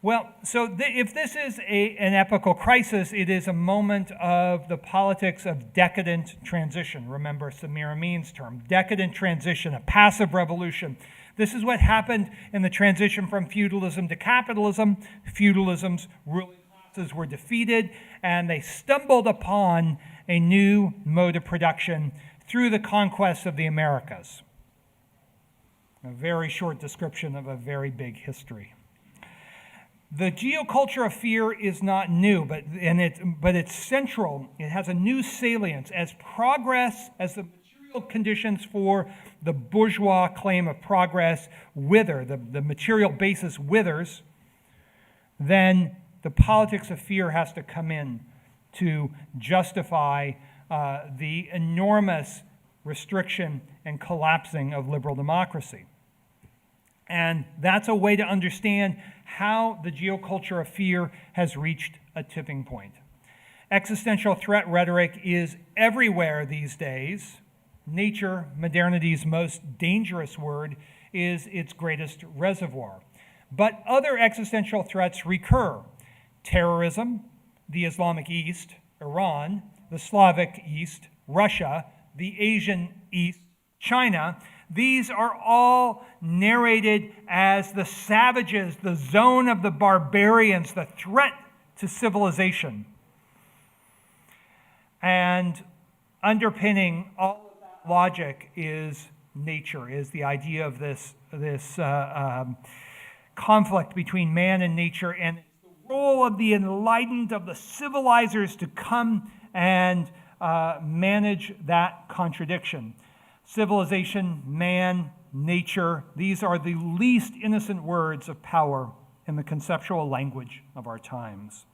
Well, so if this is an epochal crisis, it is a moment of the politics of decadent transition. Remember Samir Amin's term, decadent transition, a passive revolution. This is what happened in the transition from feudalism to capitalism. Feudalism's ruling classes were defeated, and they stumbled upon a new mode of production through the conquest of the Americas. A very short description of a very big history. The geoculture of fear is not new, but it's central. It has a new salience. As the material conditions for the bourgeois claim of progress wither, the material basis withers, then the politics of fear has to come in to justify the enormous restriction and collapsing of liberal democracy. And that's a way to understand how the geoculture of fear has reached a tipping point. Existential threat rhetoric is everywhere these days. Nature, modernity's most dangerous word, is its greatest reservoir. But other existential threats recur. Terrorism, the Islamic East, Iran, the Slavic East, Russia, the Asian East, China. These are all narrated as the savages, the zone of the barbarians, the threat to civilization. And underpinning all of that logic is nature, is the idea of this conflict between man and nature, and the role of the enlightened, of the civilizers, to come and manage that contradiction. Civilization, man, nature, these are the least innocent words of power in the conceptual language of our times.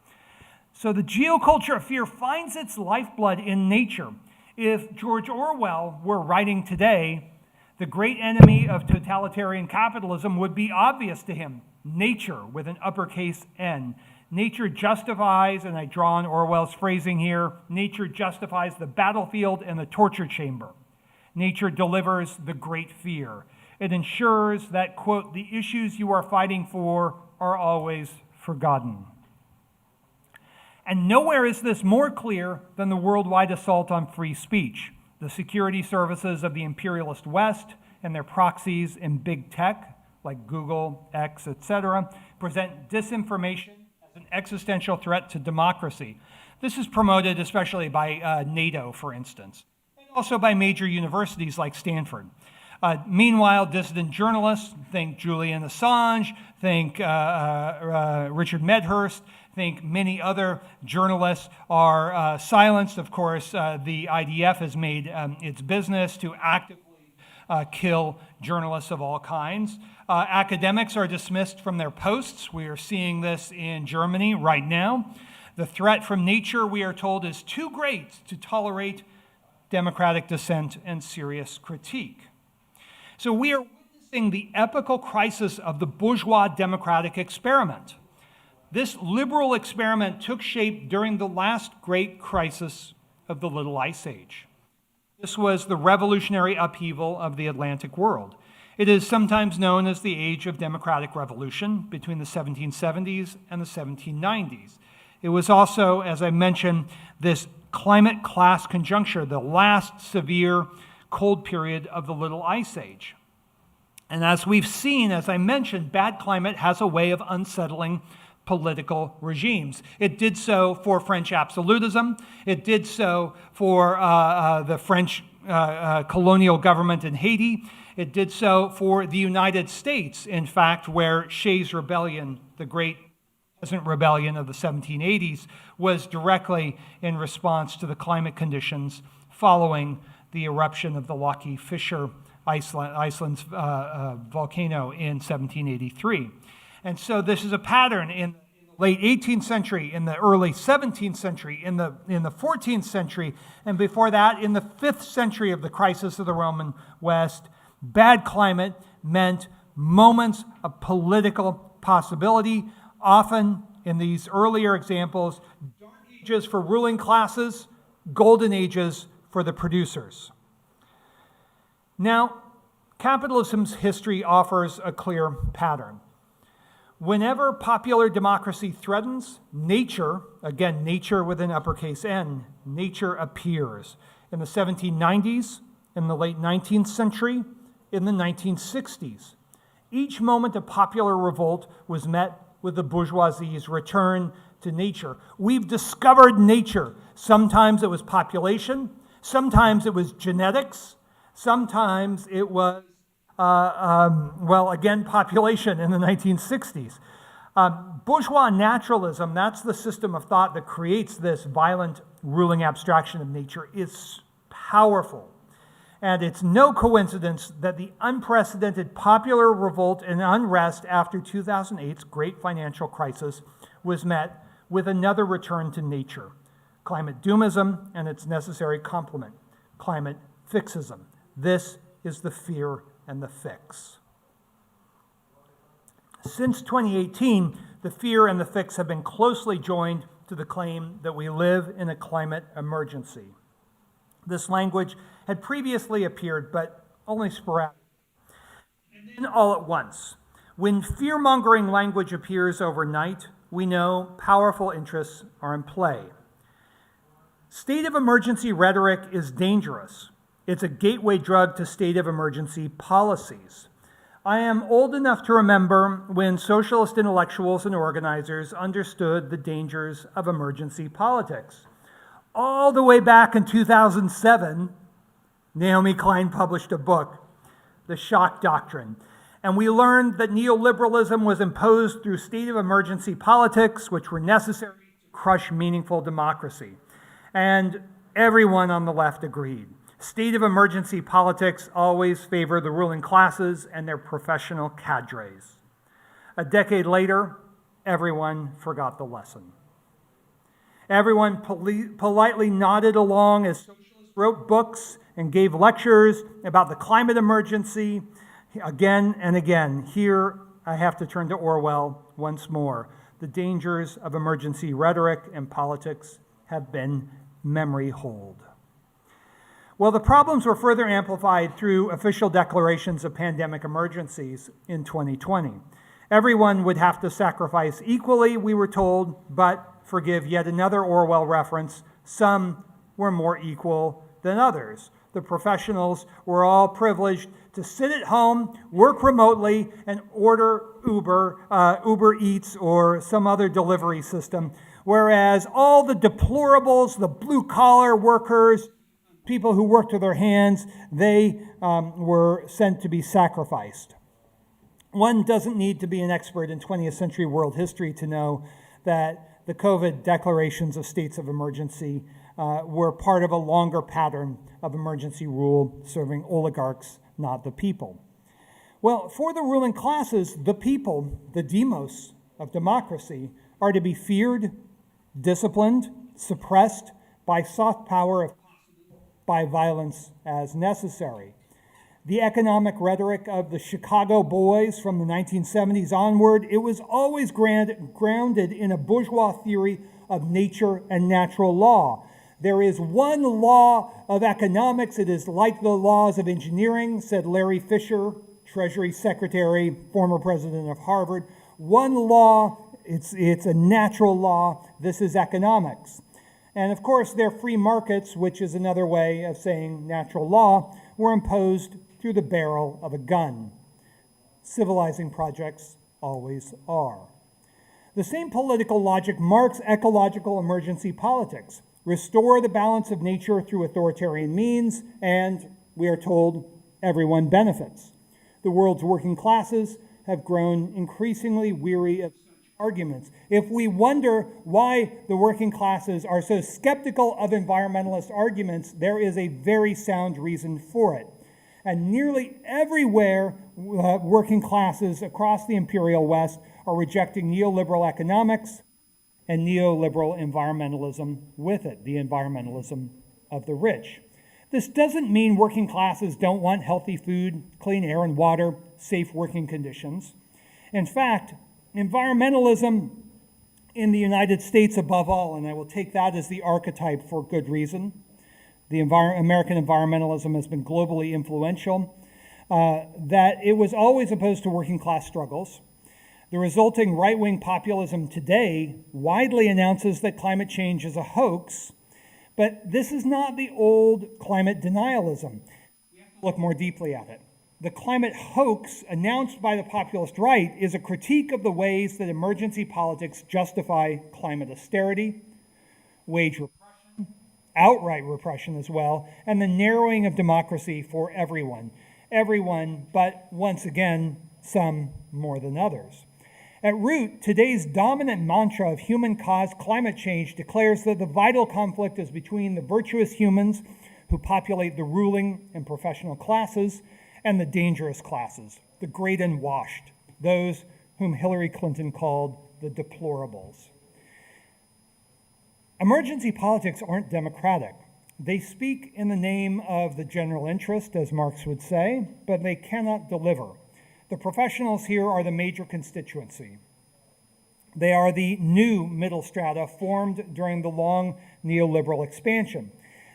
So the geoculture of fear finds its lifeblood in nature. If George Orwell were writing today, the great enemy of totalitarian capitalism would be obvious to him: nature, with an uppercase N. Nature justifies, and I draw on Orwell's phrasing here, nature justifies the battlefield and the torture chamber. Nature delivers the great fear. It ensures that, quote, the issues you are fighting for are always forgotten. And nowhere is this more clear than the worldwide assault on free speech. The security services of the imperialist West and their proxies in big tech, like Google, X, etc., present disinformation as an existential threat to democracy. This is promoted especially by NATO, for instance, and also by major universities like Stanford. Meanwhile, dissident journalists, think Julian Assange, think Richard Medhurst, think many other journalists are silenced. Of course, the IDF has made its business to actively kill journalists of all kinds. Academics are dismissed from their posts. We are seeing this in Germany right now. The threat from nature, we are told, is too great to tolerate democratic dissent and serious critique. So we are witnessing the epochal crisis of the bourgeois democratic experiment. This liberal experiment took shape during the last great crisis of the Little Ice Age. This was the revolutionary upheaval of the Atlantic world. It is sometimes known as the Age of Democratic Revolution between the 1770s and the 1790s. It was also, as I mentioned, this climate class conjuncture, the last severe cold period of the Little Ice Age. And as we've seen, as I mentioned, bad climate has a way of unsettling political regimes. It did so for French absolutism. It did so for the French colonial government in Haiti. It did so for the United States, in fact, where Shays' Rebellion, the great
peasant rebellion of the 1780s was directly in response to the climate conditions following the eruption of the Loki Fissure, Iceland's volcano in 1783. And so this is a pattern in the late 18th century, in the early 17th century, in the 14th century, and before that, in the 5th century of the crisis of the Roman West. Bad climate meant moments of political possibility, often in these earlier examples, dark ages for ruling classes, golden ages for the producers. Now, capitalism's history offers a clear pattern. Whenever popular democracy threatens, nature, again, nature with an uppercase N, nature appears. In the 1790s, in the late 19th century, in the 1960s. Each moment of popular revolt was met with the bourgeoisie's return to nature. We've discovered nature. Sometimes it was population, sometimes it was genetics, sometimes it was, population in the 1960s. Bourgeois naturalism, that's the system of thought that creates this violent ruling abstraction of nature, is powerful. And it's no coincidence that the unprecedented popular revolt and unrest after 2008's great financial crisis was met with another return to nature. Climate doomism and its necessary complement, climate fixism. This is the fear and the fix. Since 2018, the fear and the fix have been closely joined to the claim that we live in a climate emergency. This language had previously appeared, but only sporadically. And then all at once. When fear-mongering language appears overnight, we know powerful interests are in play. State of emergency rhetoric is dangerous. It's a gateway drug to state of emergency policies. I am old enough to remember when socialist intellectuals and organizers understood the dangers of emergency politics. All the way back in 2007, Naomi Klein published a book, The Shock Doctrine, and we learned that neoliberalism was imposed through state of emergency politics, which were necessary to crush meaningful democracy. And everyone on the left agreed. State of emergency politics always favor the ruling classes and their professional cadres. A decade later, everyone forgot the lesson. Everyone politely nodded along as socialists wrote books and gave lectures about the climate emergency again and again. Here, I have to turn to Orwell once more. The dangers of emergency rhetoric and politics have been memory holed. Well, the problems were further amplified through official declarations of pandemic emergencies in 2020. Everyone would have to sacrifice equally, we were told, but forgive yet another Orwell reference, some were more equal than others. The professionals were all privileged to sit at home, work remotely, and order Uber Eats or some other delivery system, whereas all the deplorables, the blue-collar workers, people who worked with their hands, they were sent to be sacrificed. One doesn't need to be an expert in 20th century world history to know that the COVID declarations of states of emergency were part of a longer pattern of emergency rule serving oligarchs, not the people. Well, for the ruling classes, the people, the demos of democracy, are to be feared, disciplined, suppressed by soft power, by violence as necessary. The economic rhetoric of the Chicago boys from the 1970s onward, it was always grounded in a bourgeois theory of nature and natural law. There is one law of economics. It is like the laws of engineering, said Larry Fisher, Treasury Secretary, former president of Harvard. One law, it's a natural law. This is economics. And of course, their free markets, which is another way of saying natural law, were imposed through the barrel of a gun. Civilizing projects always are. The same political logic marks ecological emergency politics. Restore the balance of nature through authoritarian means, and we are told everyone benefits. The world's working classes have grown increasingly weary of such
arguments. If we wonder why the working classes are so skeptical of environmentalist arguments, there is a very sound reason for it. And nearly everywhere, working classes across the imperial West are rejecting neoliberal economics and neoliberal environmentalism with it, the environmentalism of the rich. This doesn't mean working classes don't want healthy food, clean air and water, safe working conditions. In fact, environmentalism in the United States above all, and I will take that as the archetype for good reason. The American environmentalism has been globally influential, that it was always opposed to working class struggles. The resulting right-wing populism today widely announces that climate change is a hoax, but this is not the old climate denialism. We have to look more deeply at it. The climate hoax announced by the populist right is a critique of the ways that emergency politics justify climate austerity, wage repression, outright repression as well, and the narrowing of democracy for everyone. Everyone, but once again, some more than others. At root, today's dominant mantra of human-caused climate change declares that the vital conflict is between the virtuous humans who populate the ruling and professional classes and the dangerous classes, the great and washed, those whom Hillary Clinton called the deplorables. Emergency politics aren't democratic. They speak in the name of the general interest, as Marx would say, but they cannot deliver. The professionals here are the major constituency. They are the new middle strata formed during the long neoliberal expansion.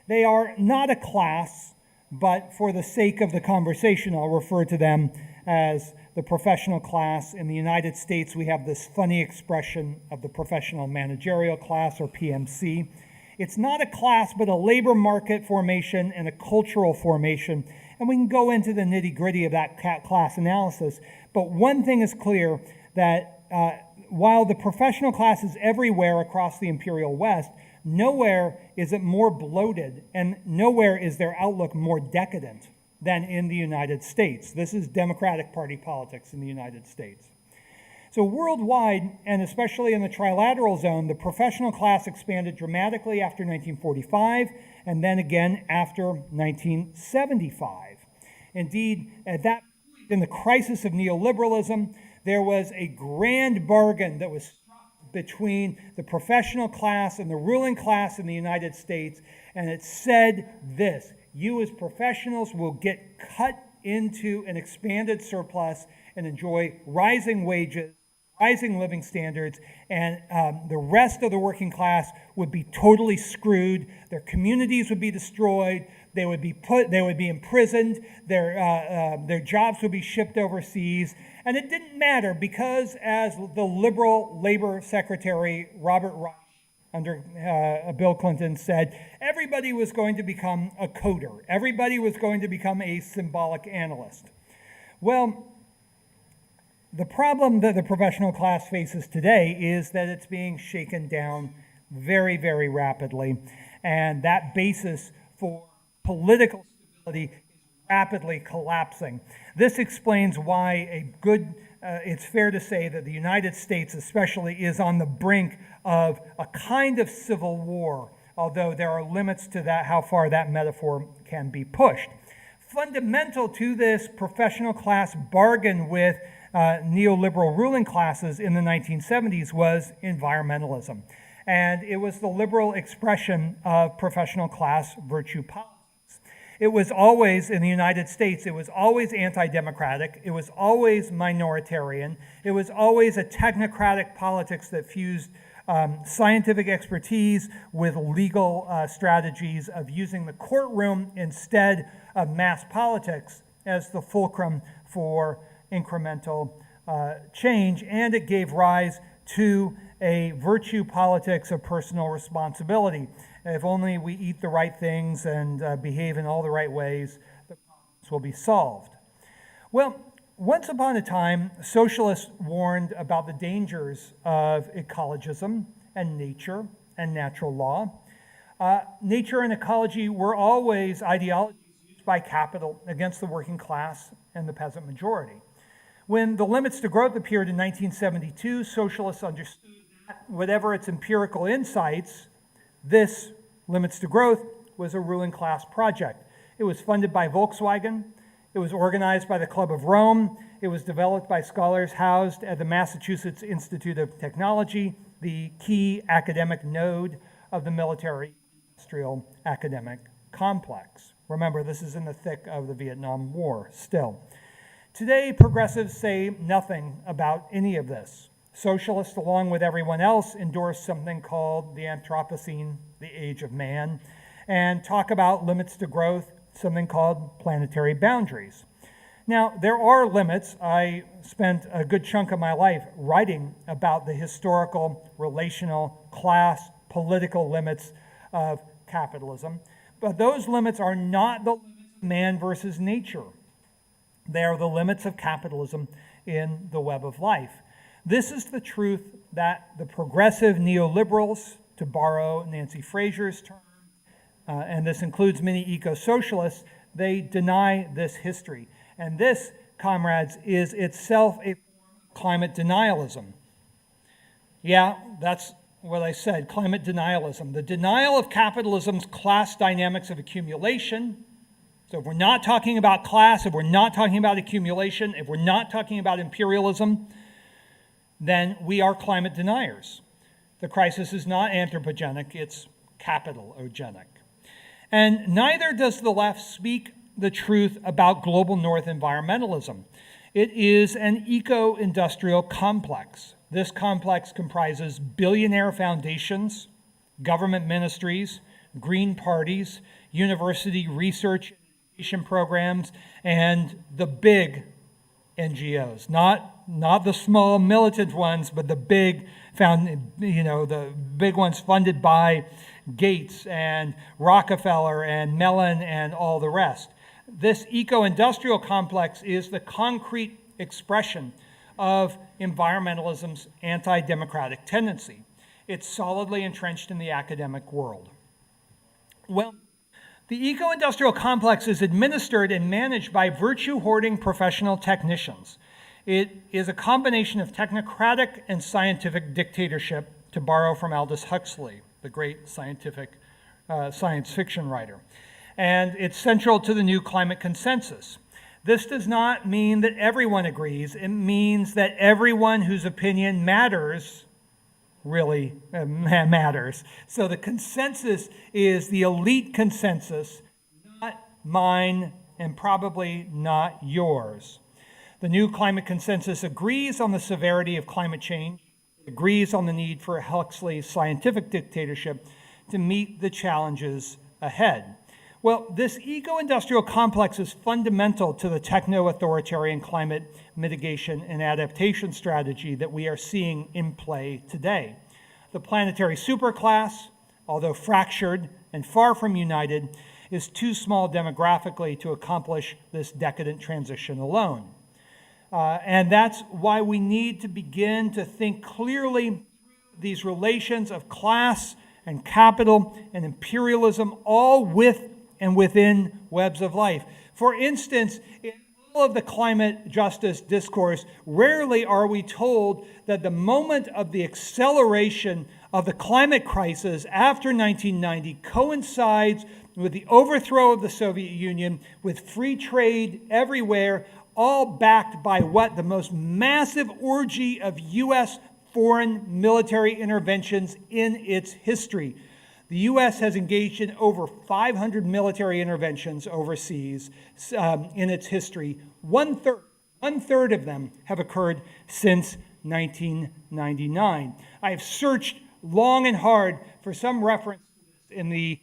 They are not a class, but for the sake of the conversation, I'll refer to them as the professional class. In the United States, we have this funny expression of the professional managerial class, or PMC. It's not a class, but a labor market formation and a cultural formation. And we can go into the nitty-gritty of that class analysis. But one thing is clear, that while the professional class is everywhere across the imperial West, nowhere is it more bloated, and nowhere is their outlook more decadent than in the United States. This is Democratic Party politics in the United States. So worldwide, and especially in the trilateral zone, the professional class expanded dramatically after 1945, and then again after 1975. Indeed, at that point in the crisis of neoliberalism, there was a grand bargain that was struck between the professional class and the ruling class in the United States, and it said this: you as professionals will get cut into an expanded surplus and enjoy rising wages, rising living standards, and the rest of the working class would be totally screwed. Their communities would be destroyed. They would be imprisoned. Their jobs would be shipped overseas. And it didn't matter, because as the liberal labor secretary Robert Reich under Bill Clinton said, everybody was going to become a coder. Everybody was going to become a symbolic analyst. Well, the problem that the professional class faces today is that it's being shaken down very, very rapidly, and that basis for political stability is rapidly collapsing. This explains why it's fair to say that the United States especially is on the brink of a kind of civil war, although there are limits to that, how far that metaphor can be pushed. Fundamental to this professional class bargain with neoliberal ruling classes in the 1970s was environmentalism. And it was the liberal expression of professional class virtue politics. It was always, in the United States, it was always anti-democratic. It was always minoritarian. It was always a technocratic politics that fused scientific expertise with legal strategies of using the courtroom instead of mass politics as the fulcrum for incremental change, and it gave rise to a virtue politics of personal responsibility. If only we eat the right things and behave in all the right ways, the problems will be solved. Well, once upon a time, socialists warned about the dangers of ecologism and nature and natural law. Nature and ecology were always ideologies used by capital against the working class and the peasant majority. When the limits to growth appeared in 1972, socialists understood that whatever its empirical insights, this limits to growth was a ruling class project. It was funded by Volkswagen. It was organized by the Club of Rome. It was developed by scholars housed at the Massachusetts Institute of Technology, the key academic node of the military-industrial academic complex. Remember, this is in the thick of the Vietnam War still. Today, progressives say nothing about any of this. Socialists, along with everyone else, endorse something called the Anthropocene, the age of man, and talk about limits to growth, something called planetary boundaries. Now, there are limits. I spent a good chunk of my life writing about the historical, relational, class, political limits of capitalism, but those limits are not the limits of man versus nature. They are the limits of capitalism in the web of life. This is the truth that the progressive neoliberals, to borrow Nancy Fraser's term, and this includes many eco-socialists, they deny this history. And this, comrades, is itself a form of climate denialism. Yeah, that's what I said, climate denialism. The denial of capitalism's class dynamics of accumulation. So if we're not talking about class, if we're not talking about accumulation, if we're not talking about imperialism, then we are climate deniers. The crisis is not anthropogenic, it's capitalogenic. And neither does the left speak the truth about global north environmentalism. It is an eco-industrial complex. This complex comprises billionaire foundations, government ministries, green parties, university research and education programs, and the big NGOs, not the small militant ones, but the big the big ones funded by Gates and Rockefeller and Mellon and all the rest. This eco-industrial complex is the concrete expression of environmentalism's anti-democratic tendency. It's solidly entrenched in the academic world. Well, the eco-industrial complex is administered and managed by virtue-hoarding professional technicians. It is a combination of technocratic and scientific dictatorship, to borrow from Aldous Huxley, the great science fiction writer. And it's central to the new climate consensus. This does not mean that everyone agrees. It means that everyone whose opinion matters really matters. So the consensus is the elite consensus, not mine and probably not yours. The new climate consensus agrees on the severity of climate change, agrees on the need for Huxley's scientific dictatorship to meet the challenges ahead. Well, this eco-industrial complex is fundamental to the techno-authoritarian climate mitigation and adaptation strategy that we are seeing in play today. The planetary superclass, although fractured and far from united, is too small demographically to accomplish this decadent transition alone. And that's why we need to begin to think clearly these relations of class and capital and imperialism, all with and within webs of life. For instance, in all of the climate justice discourse, rarely are we told that the moment of the acceleration of the climate crisis after 1990 coincides with the overthrow of the Soviet Union, with free trade everywhere, all backed by what? The most massive orgy of U.S. foreign military interventions in its history. The U.S. has engaged in over 500 military interventions overseas in its history. One third of them have occurred since 1999. I've searched long and hard for some reference in the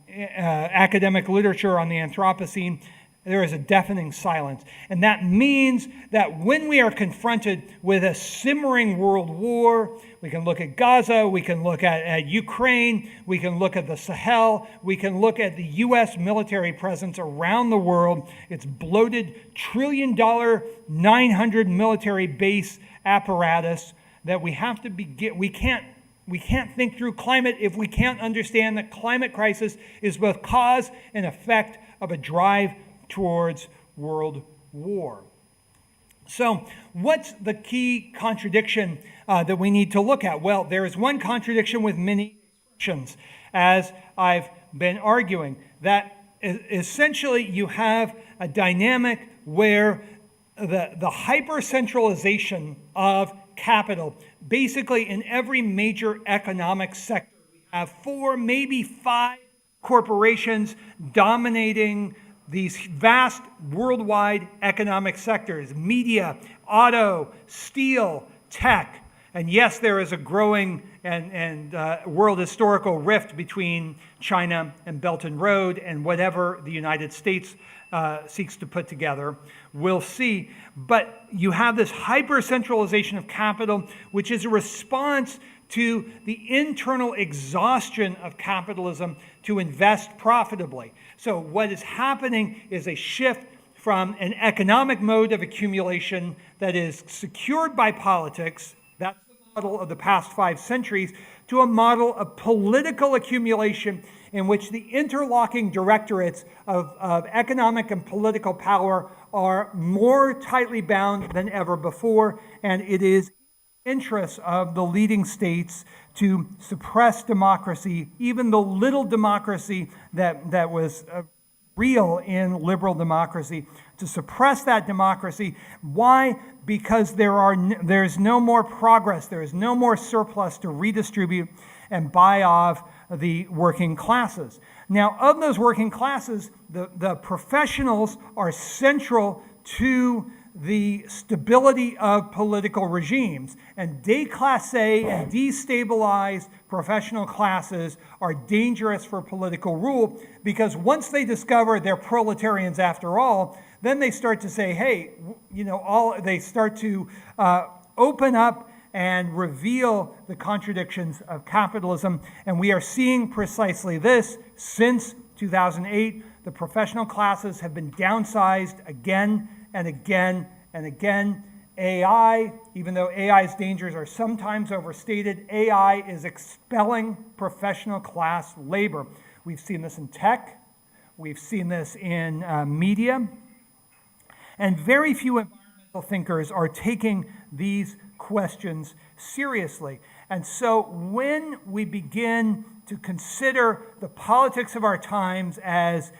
academic literature on the Anthropocene. There is a deafening silence. And that means that when we are confronted with a simmering world war, we can look at Gaza, we can look at Ukraine, we can look at the Sahel, we can look at the U.S. military presence around the world, its bloated trillion-dollar, 900 military base apparatus, that we have to begin. We can't think through climate if we can't understand that climate crisis is both cause and effect of a drive towards world war. So what's the key contradiction that we need to look at? Well, there is one contradiction with many expressions, as I've been arguing, that essentially you have a dynamic where the hyper-centralization of capital, basically in every major economic sector, we have 4, maybe 5 corporations dominating these vast worldwide economic sectors: media, auto, steel, tech. And yes, there is a growing and world historical rift between China and Belt and Road and whatever the United States seeks to put together. We'll see. But you have this hyper-centralization of capital, which is a response to the internal exhaustion of capitalism to invest profitably. So what is happening is a shift from an economic mode of accumulation that is secured by politics, that's the model of the past 5 centuries, to a model of political accumulation in which the interlocking directorates of economic and political power are more tightly bound than ever before, and it is interests of the leading states to suppress democracy, even the little democracy that was real in liberal democracy, to suppress that democracy. Why? Because there's no more progress, there is no more surplus to redistribute and buy off the working classes. Now, of those working classes, the professionals are central to the stability of political regimes, and déclassé and destabilized professional classes are dangerous for political rule, because once they discover they're proletarians after all, then they start to say, hey, they start to open up and reveal the contradictions of capitalism. And we are seeing precisely this. Since 2008, the professional classes have been downsized again and again and again. AI, even though AI's dangers are sometimes overstated, AI is expelling professional class labor. We've seen this in tech, we've seen this in media, and very few environmental thinkers are taking these questions seriously. And so when we begin to consider the politics of our times as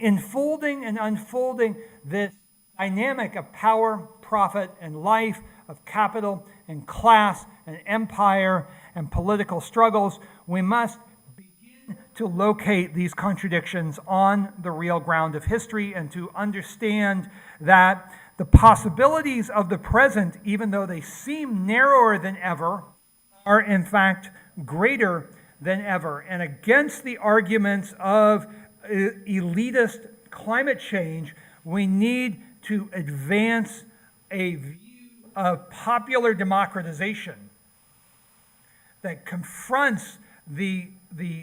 enfolding and unfolding this dynamic of power, profit, and life, of capital and class and empire and political struggles, we must begin to locate these contradictions on the real ground of history and to understand that the possibilities of the present, even though they seem narrower than ever, are in fact greater than ever. And against the arguments of elitist climate change, we need to advance a view of popular democratization that confronts the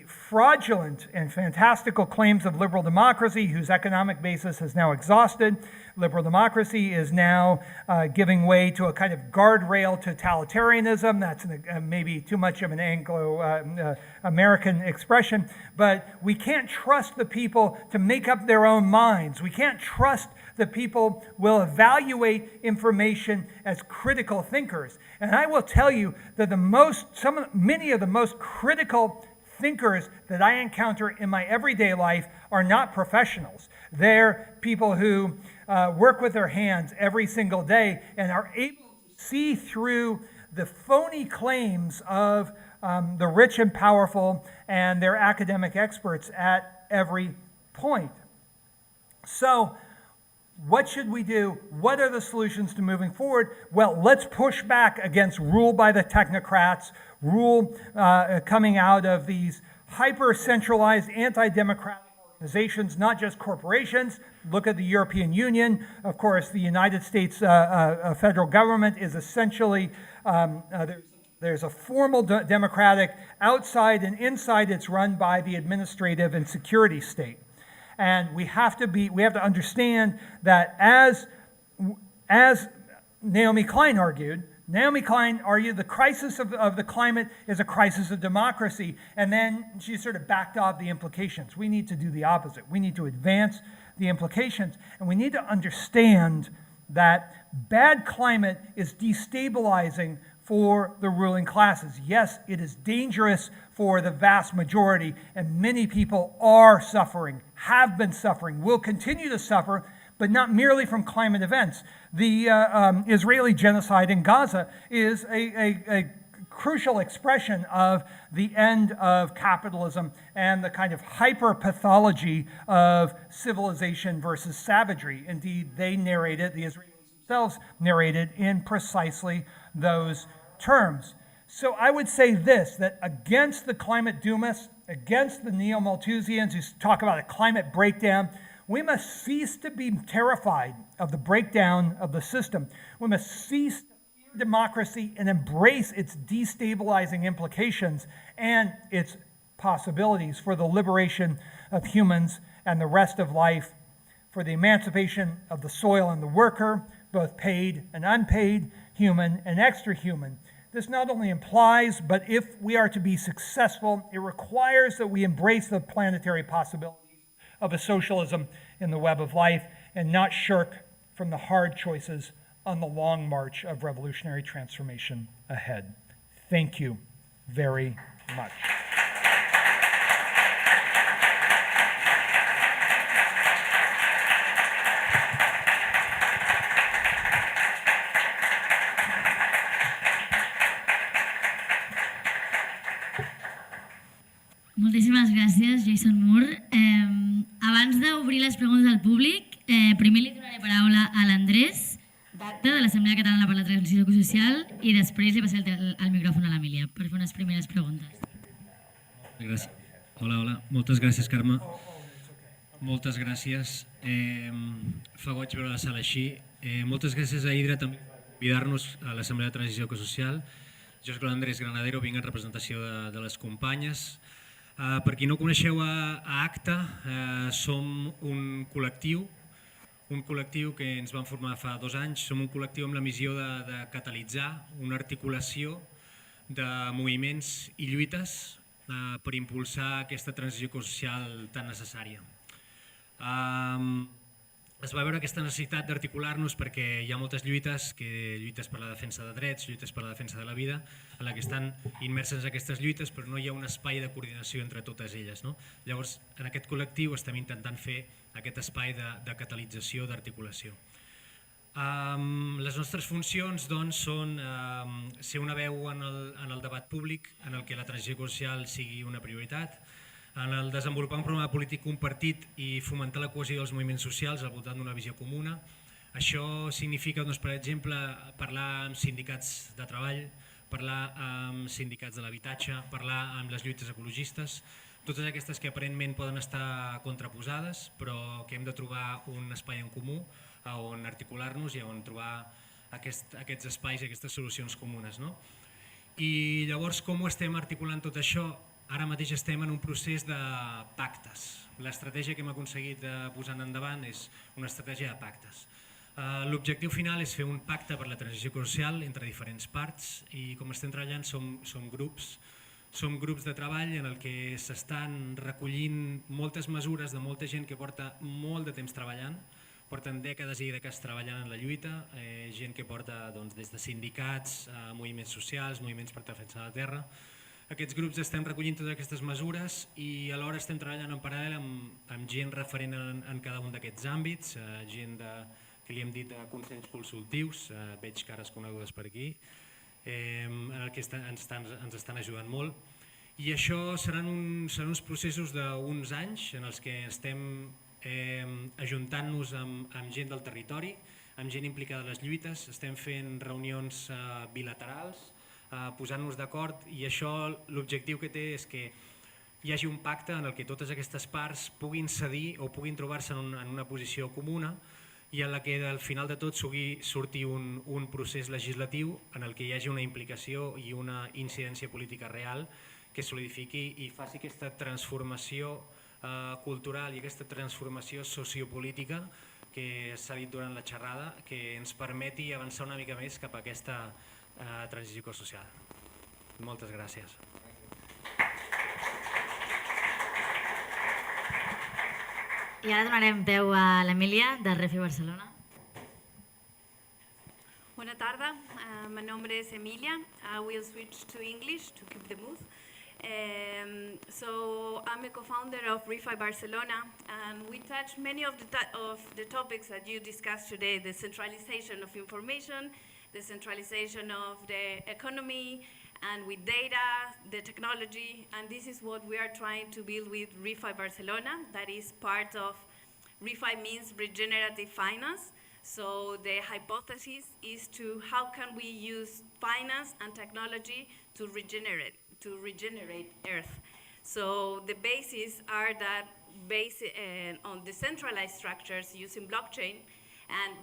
fraudulent and fantastical claims of liberal democracy, whose economic basis is now exhausted. Liberal democracy is now giving way to a kind of guardrail totalitarianism. That's maybe too much of an Anglo-American expression, but we can't trust the people to make up their own minds. We can't trust that people will evaluate information as critical thinkers. And I will tell you that many of the most critical thinkers that I encounter in my everyday life are not professionals. They're people who work with their hands every single day and are able to see through the phony claims of the rich and powerful and their academic experts at every point. So, what should we do? What are the solutions to moving forward? Well, let's push back against rule by the technocrats, rule coming out of these hyper-centralized, anti-democratic organizations, not just corporations. Look at the European Union. Of course, the United States federal government is essentially, there's a formal democratic, outside and inside it's run by the administrative and security state. And we have to understand that as Naomi Klein argued the crisis of the climate is a crisis of democracy, and then she sort of backed off the implications. We need to do the opposite. We need to advance the implications, and we need to understand that bad climate is destabilizing for the ruling classes. Yes, it is dangerous for the vast majority, and many people are suffering, have been suffering, will continue to suffer, but not merely from climate events. The Israeli genocide in Gaza is a crucial expression of the end of capitalism and the kind of hyper-pathology of civilization versus savagery. Indeed, they narrated, the Israelis themselves narrated in precisely those terms. So I would say this, that against the climate doomists, against the neo-Malthusians who talk about a climate breakdown, we must cease to be terrified of the breakdown of the system. We must cease to fear democracy and embrace its destabilizing implications and its possibilities for the liberation of humans and the rest of life, for the emancipation of the soil and the worker, both paid and unpaid, human and extra-human. This not only implies, but if we are to be successful, it requires that we embrace the planetary possibilities of a socialism in the web of life and not shirk from the hard choices on the long march of revolutionary transformation ahead. Thank you very much.
Moltíssimes gràcies, Jason Moore. Abans d'obrir les preguntes al públic, primer li donaré paraula a l'Andrés, d'acte de l'Assemblea Catalana per la Transició Ecosocial, i després li passaré el micròfon a l'Emília per fer unes primeres preguntes.
Gràcies. Hola. Moltes gràcies, Carme. Moltes gràcies. Fa goig veure la sala així. Moltes gràcies a Hidra també per convidar-nos a l'Assemblea de Transició Ecosocial. Jo soc l'Andrés Granadero, vinc en representació de les companyes. Per qui no coneixeu a ACTA, som un col·lectiu que ens vam formar fa 2 anys. Som un col·lectiu amb la missió de catalitzar una articulació de moviments i lluites per impulsar aquesta transició ecosocial tan necessària. Es va veure aquesta necessitat d'articular-nos perquè hi ha moltes lluites, lluites per la defensa de drets, lluites per la defensa de la vida, en la que estan immerses aquestes lluites, però no hi ha un espai de coordinació entre totes elles. Llavors, en aquest col·lectiu estem intentant fer aquest espai de catalització, d'articulació. Les nostres funcions són ser una veu en el debat públic en el que la transició ecosocial sigui una prioritat, en el desenvolupar un programa polític compartit i fomentar la cohesió dels moviments socials al voltant d'una visió comuna. Això significa, per exemple, parlar amb sindicats de treball, parlar amb sindicats de l'habitatge, parlar amb les lluites ecologistes, totes aquestes que aparentment poden estar contraposades, però que hem de trobar un espai en comú on articular-nos i on trobar aquests espais i aquestes solucions comunes. I llavors, com ho estem articulant tot això? Ara mateix estem en un procés de pactes. L'estratègia que hem aconseguit posar endavant és una estratègia de pactes. L'objectiu final és fer un pacte per la transició ecosocial entre diferents parts i com estem treballant som grups de treball en el que s'estan recollint moltes mesures de molta gent que porta molt de temps treballant, porten dècades i dècades treballant en la lluita, gent que porta des de sindicats, moviments socials, moviments per defensar la terra. Aquests grups estem recollint totes aquestes mesures i alhora estem treballant en paral·lel amb gent referent en cada un d'aquests àmbits, gent que li hem dit de consells consultius, veig cares conegudes per aquí, en el que ens estan ajudant molt. I això seran uns processos d'uns anys en els que estem ajuntant-nos amb gent del territori, amb gent implicada a les lluites, estem fent reunions bilaterals, posant-nos d'acord, i això l'objectiu que té és que hi hagi un pacte en el que totes aquestes parts puguin cedir o puguin trobar-se en una posició comuna i en la que al final de tot surti un procés legislatiu en el que hi hagi una implicació i una incidència política real que solidifiqui i faci aquesta transformació cultural i aquesta transformació sociopolítica que s'ha dit durant la xerrada, que ens permeti avançar una mica més cap a aquesta transició ecosocial. Moltes gràcies.
I ara donarem peu a l'Emília, del Refi Barcelona.
Buena tarde, my nombre es Emilia. I will switch to English to keep the mood. So I'm a co-founder of ReFi Barcelona, and we touch many of the topics that you discussed today: the centralization of information, the centralization of the economy, and with data, the technology, and this is what we are trying to build with ReFi Barcelona. That is part of ReFi means regenerative finance. So the hypothesis is to how can we use finance and technology to regenerate Earth. So the bases are that based on decentralized structures using blockchain,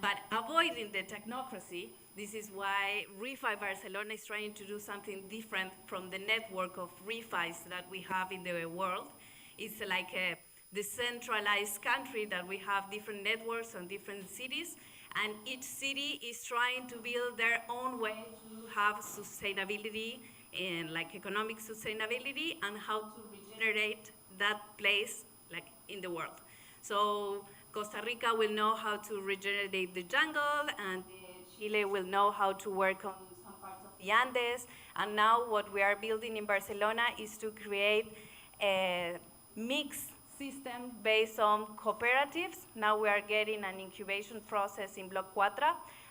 but avoiding the technocracy. This is why ReFi Barcelona is trying to do something different from the network of ReFis that we have in the world. It's like a decentralized country that we have different networks on different cities, and each city is trying to build their own way to have sustainability and like economic sustainability and how to regenerate that place like in the world. So Costa Rica will know how to regenerate the jungle, and Chile will know how to work on some parts of the Andes. And now what we are building in Barcelona is to create a mixed system based on cooperatives. Now we are getting an incubation process in Block 4,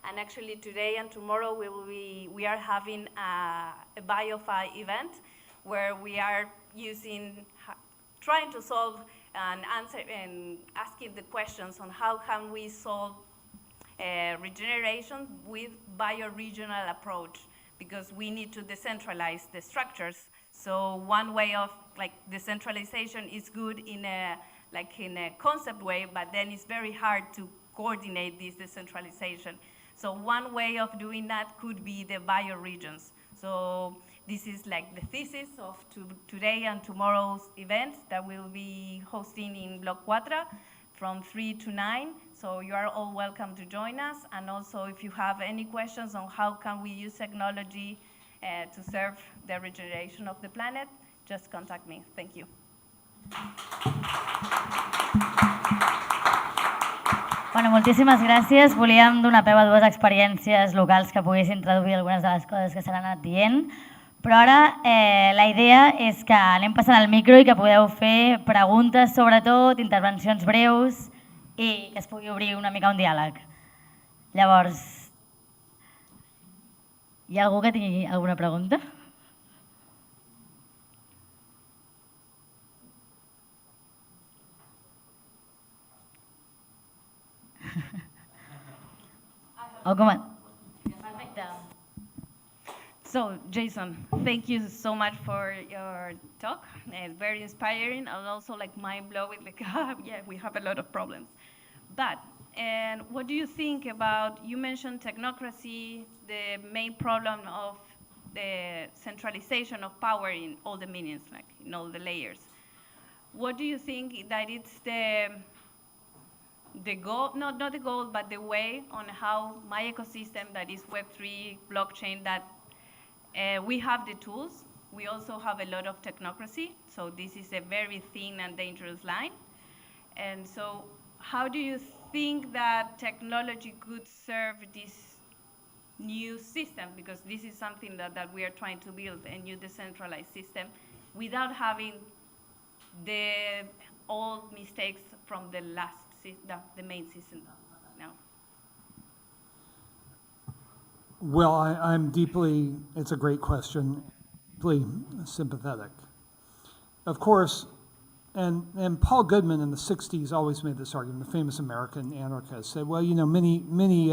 and actually today and tomorrow we are having a BioFi event where we are trying to solve and answer and asking the questions on how can we solve regeneration with bioregional approach, because we need to decentralize the structures. So one way of like decentralization is good in a concept way, but then it's very hard to coordinate this decentralization. So one way of doing that could be the bioregions. So this is like the thesis of today and tomorrow's event that we'll be hosting in Block 4 from 3 to 9. So you are all welcome to join us. And also if you have any questions on how can we use technology to serve the regeneration of the planet, just contact me. Thank you.
Bueno, moltíssimes gràcies. Volíem donar peu a dues experiències locals que poguessin traduir algunes de les coses que s'han anat dient, però ara la idea és que anem passant el micro i que podeu fer preguntes, sobretot, intervencions breus i que es pugui obrir una mica un diàleg. Llavors, hi ha algú que tingui alguna pregunta?
So, Jason, thank you so much for your talk. It's very inspiring and also like mind-blowing. Like, yeah, we have a lot of problems. But, and what do you think about, you mentioned technocracy, the main problem of the centralization of power in all the minions, like in all the layers. What do you think that it's the goal, not the goal, but the way on how my ecosystem that is Web3, blockchain, that we have the tools. We also have a lot of technocracy. So this is a very thin and dangerous line. And so how do you think that technology could serve this new system? Because this is something that we are trying to build, a new decentralized system, without having the old mistakes from the the main system now.
Well, I'm deeply, it's a great question, deeply sympathetic. Of course, and Paul Goodman in the 60s always made this argument, the famous American anarchist, said, well, you know, many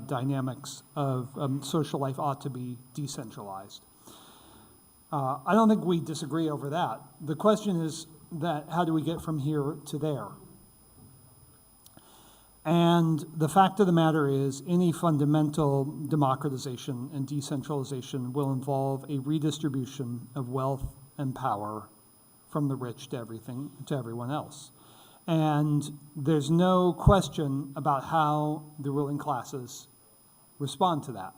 dynamics of social life ought to be decentralized. I don't think we disagree over that. The question is that how do we get from here to there? And the fact of the matter is any fundamental democratization and decentralization will involve a redistribution of wealth and power from the rich to everyone else. And there's no question about how the ruling classes respond to that,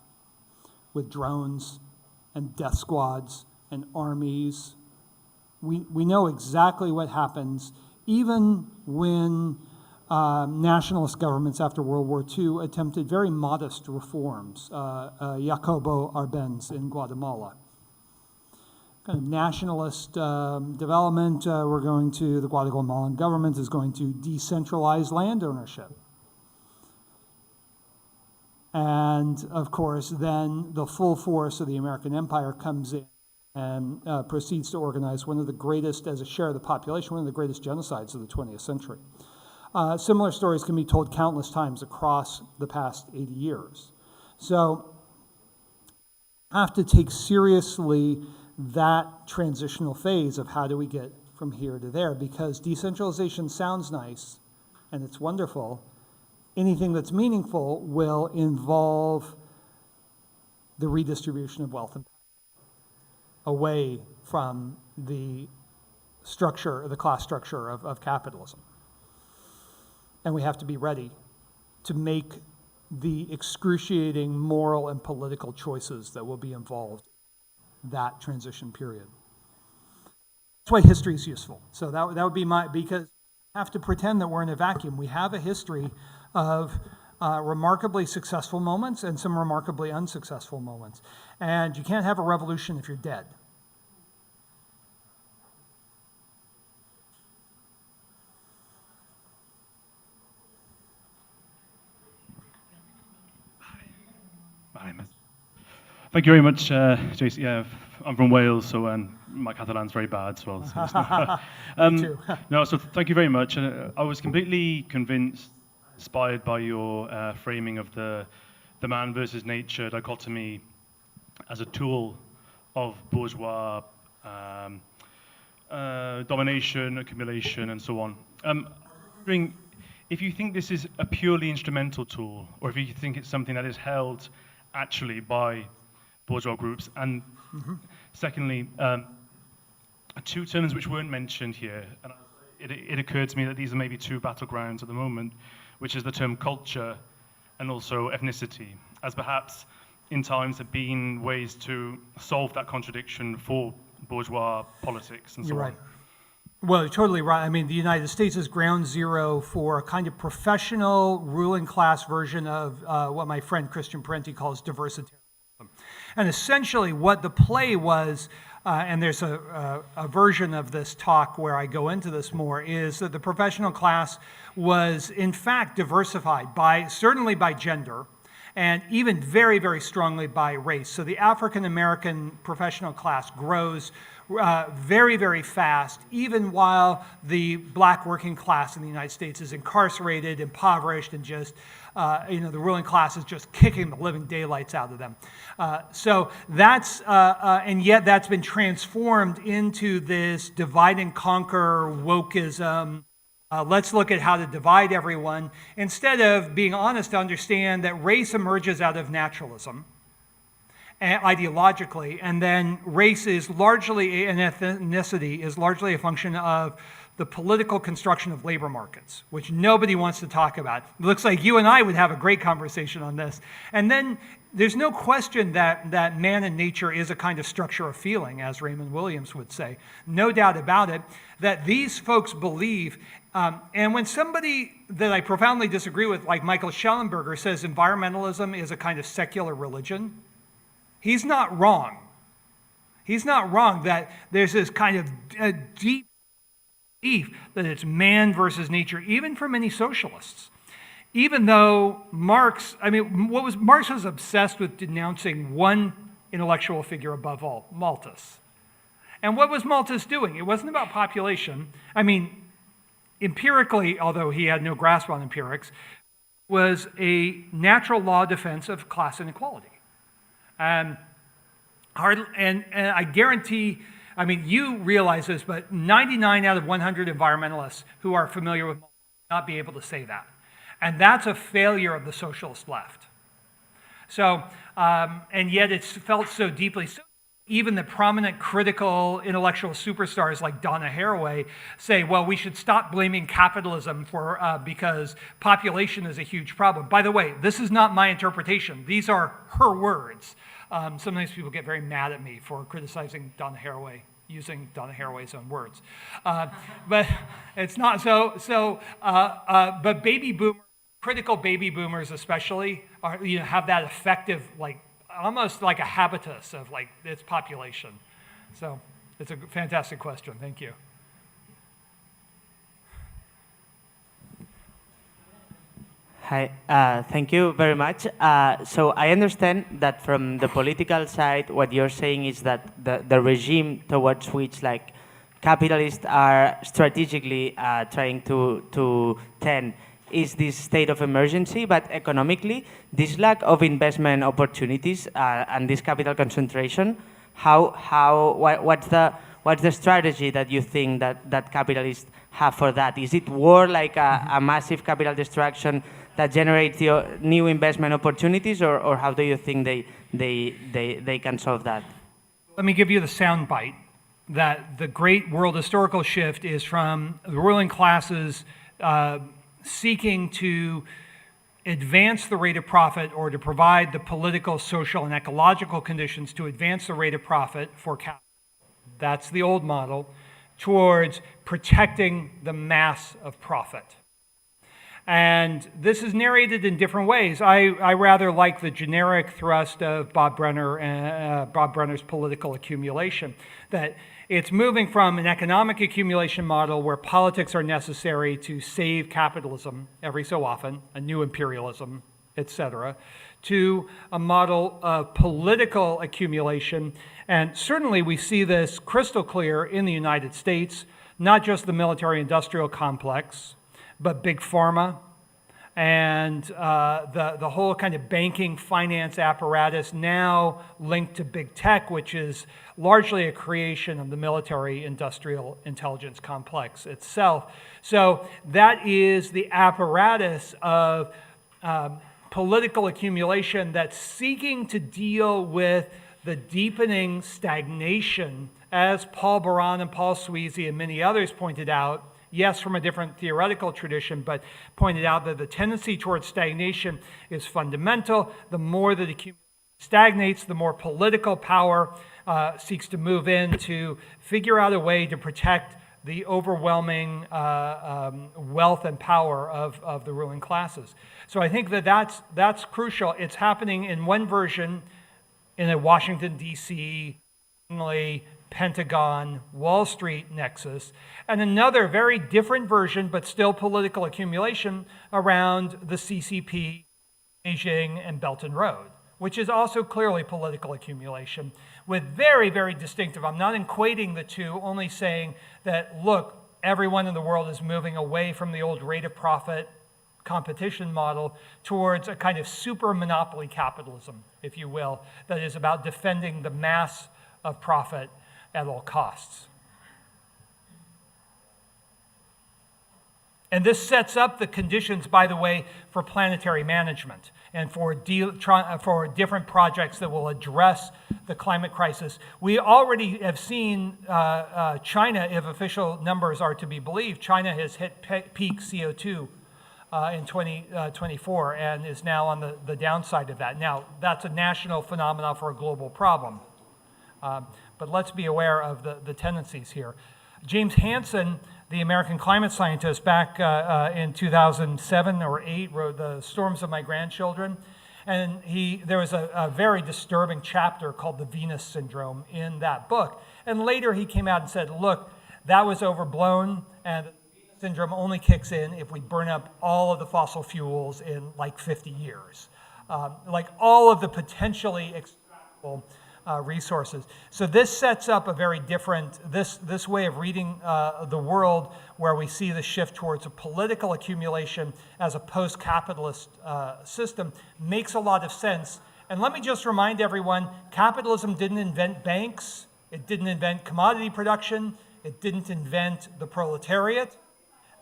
with drones and death squads and armies. We know exactly what happens, even when nationalist governments after World War II attempted very modest reforms. Jacobo Arbenz in Guatemala. Kind of nationalist development. The Guatemalan government is going to decentralize land ownership. And of course, then the full force of the American empire comes in and proceeds to organize one of the greatest, as a share of the population, one of the greatest genocides of the 20th century. Similar stories can be told countless times across the past 80 years. So, have to take seriously that transitional phase of how do we get from here to there, because decentralization sounds nice and it's wonderful. Anything that's meaningful will involve the redistribution of wealth and power away from the structure, the class structure of capitalism. And we have to be ready to make the excruciating moral and political choices that will be involved in that transition period. That's why history is useful. So that would be because we have to pretend that we're in a vacuum. We have a history of remarkably successful moments and some remarkably unsuccessful moments. And you can't have a revolution if you're dead.
Thank you very much, JC. Yeah, I'm from Wales, so my Catalan's very bad as well. So
Me too.
no, so thank you very much. I was completely convinced, inspired by your framing of the man versus nature dichotomy as a tool of bourgeois domination, accumulation, and so on. I'm wondering if you think this is a purely instrumental tool, or if you think it's something that is held actually by bourgeois groups. And secondly, two terms which weren't mentioned here, and it occurred to me that these are maybe two battlegrounds at the moment, which is the term culture and also ethnicity, as perhaps in times have been ways to solve that contradiction for bourgeois politics and so
You're
on.
right. Well, you're totally right. I mean, the United States is ground zero for a kind of professional ruling class version of what my friend Christian Parenti calls diversitarianism. And essentially what the play was, and there's a version of this talk where I go into this more, is that the professional class was in fact diversified certainly by gender, and even very, very strongly by race. So the African American professional class grows very, very fast, even while the black working class in the United States is incarcerated, impoverished, and just, the ruling class is just kicking the living daylights out of them. So that's, and yet that's been transformed into this divide and conquer wokeism. Let's look at how to divide everyone, instead of being honest to understand that race emerges out of naturalism, ideologically, and then race is largely, and ethnicity is largely a function of the political construction of labor markets, which nobody wants to talk about. It looks like you and I would have a great conversation on this. And then there's no question that man and nature is a kind of structure of feeling, as Raymond Williams would say. No doubt about it, that these folks believe, and when somebody that I profoundly disagree with, like Michael Schellenberger, says environmentalism is a kind of secular religion, he's not wrong. He's not wrong that there's this kind of deep belief that it's man versus nature, even for many socialists. Even though Marx was obsessed with denouncing one intellectual figure above all, Malthus. And what was Malthus doing? It wasn't about population. I mean, empirically, although he had no grasp on empirics, was a natural law defense of class inequality. And I guarantee, I mean, you realize this, but 99 out of 100 environmentalists who are familiar with Malthus will not be able to say that. And that's a failure of the socialist left. So, and yet it's felt so deeply. So even the prominent critical intellectual superstars like Donna Haraway say, well, we should stop blaming capitalism for because population is a huge problem. By the way, this is not my interpretation. These are her words. Sometimes people get very mad at me for criticizing Donna Haraway.
using Donna Haraway's own words. But it's not so. But critical baby boomers especially, have that effective, almost like a habitus of its population. So it's a fantastic question. Thank you.
Hi, thank you very much. So I understand that from the political side, what you're saying is that the regime towards which capitalists are strategically trying to tend is this state of emergency, but economically, this lack of investment opportunities and this capital concentration, what's the strategy that you think that capitalists have for that? Is it war, like a massive capital destruction that generates new investment opportunities, or how do you think they can solve that?
Let me give you the sound bite that the great world historical shift is from the ruling classes seeking to advance the rate of profit or to provide the political, social, and ecological conditions to advance the rate of profit for capital. That's the old model, towards protecting the mass of profit. And this is narrated in different ways. I rather like the generic thrust of Bob Brenner's political accumulation, that it's moving from an economic accumulation model where politics are necessary to save capitalism every so often, a new imperialism, etc., to a model of political accumulation. And certainly we see this crystal clear in the United States, not just the military-industrial complex, but big pharma and the whole kind of banking finance apparatus now linked to big tech, which is largely a creation of the military-industrial intelligence complex itself. So that is the apparatus of political accumulation that's seeking to deal with the deepening stagnation, as Paul Baran and Paul Sweezy and many others pointed out, yes, from a different theoretical tradition, but pointed out that the tendency towards stagnation is fundamental. The more that accumulation stagnates, the more political power seeks to move in to figure out a way to protect the overwhelming wealth and power of the ruling classes. So I think that's crucial. It's happening in one version in a Washington, D.C., Pentagon, Wall Street nexus, and another very different version, but still political accumulation around the CCP, Beijing, and Belt and Road, which is also clearly political accumulation with very, very distinctive. I'm not equating the two, only saying that, look, everyone in the world is moving away from the old rate of profit competition model towards a kind of super monopoly capitalism, if you will, that is about defending the mass of profit at all costs. And this sets up the conditions, by the way, for planetary management and for different projects that will address the climate crisis. We already have seen China, if official numbers are to be believed, China has hit peak CO2 in 2024 and is now on the downside of that. Now, that's a national phenomenon for a global problem. But let's be aware of the tendencies here. James Hansen, the American climate scientist, back in 2007 or 8, wrote The Storms of My Grandchildren. And there was a very disturbing chapter called the Venus Syndrome in that book. And later he came out and said, look, that was overblown, and the Venus Syndrome only kicks in if we burn up all of the fossil fuels in like 50 years. Like all of the potentially extractable resources. So this sets up a very different, this way of reading the world, where we see the shift towards a political accumulation as a post-capitalist system, makes a lot of sense. And let me just remind everyone, capitalism didn't invent banks, it didn't invent commodity production, it didn't invent the proletariat,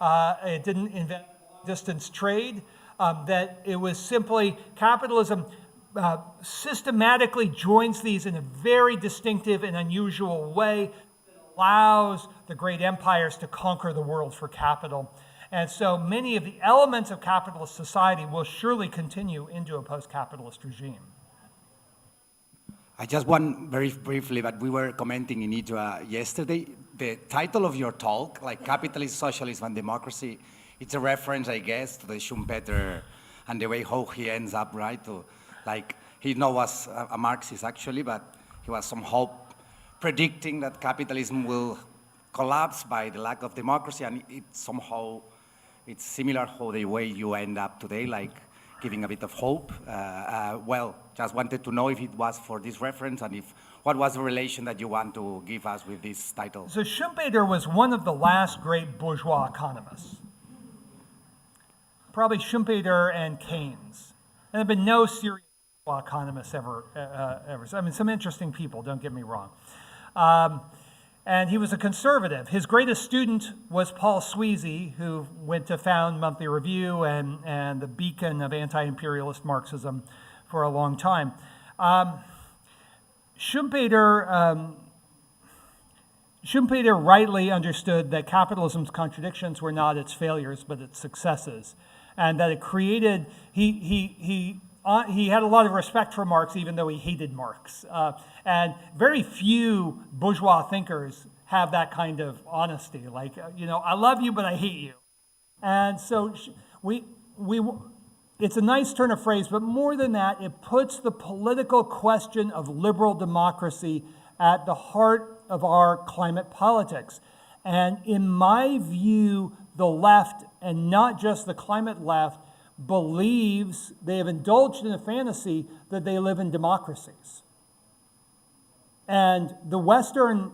it didn't invent distance trade, that it was simply capitalism systematically joins these in a very distinctive and unusual way that allows the great empires to conquer the world for capital. And so many of the elements of capitalist society will surely continue into a post-capitalist regime.
I just want very briefly, but we were commenting in IDRA yesterday, the title of your talk, like Capitalism, Socialism, and Democracy, it's a reference, I guess, to the Schumpeter and the way how he ends up, right? To, like, he was a Marxist actually, but he was somehow predicting that capitalism will collapse by the lack of democracy, and it's similar how the way you end up today, like giving a bit of hope. Well, just wanted to know if it was for this reference and what was the relation that you want to give us with this title?
So Schumpeter was one of the last great bourgeois economists. Probably Schumpeter and Keynes. And there have been no serious bourgeois economists ever. I mean, some interesting people, don't get me wrong. And he was a conservative. His greatest student was Paul Sweezy, who went to found Monthly Review and the beacon of anti-imperialist Marxism for a long time. Schumpeter rightly understood that capitalism's contradictions were not its failures, but its successes, and that it created. He had a lot of respect for Marx, even though he hated Marx. And very few bourgeois thinkers have that kind of honesty. Like, I love you, but I hate you. And so it's a nice turn of phrase, but more than that, it puts the political question of liberal democracy at the heart of our climate politics. And in my view, the left, and not just the climate left, believes they have indulged in a fantasy that they live in democracies. And the Western,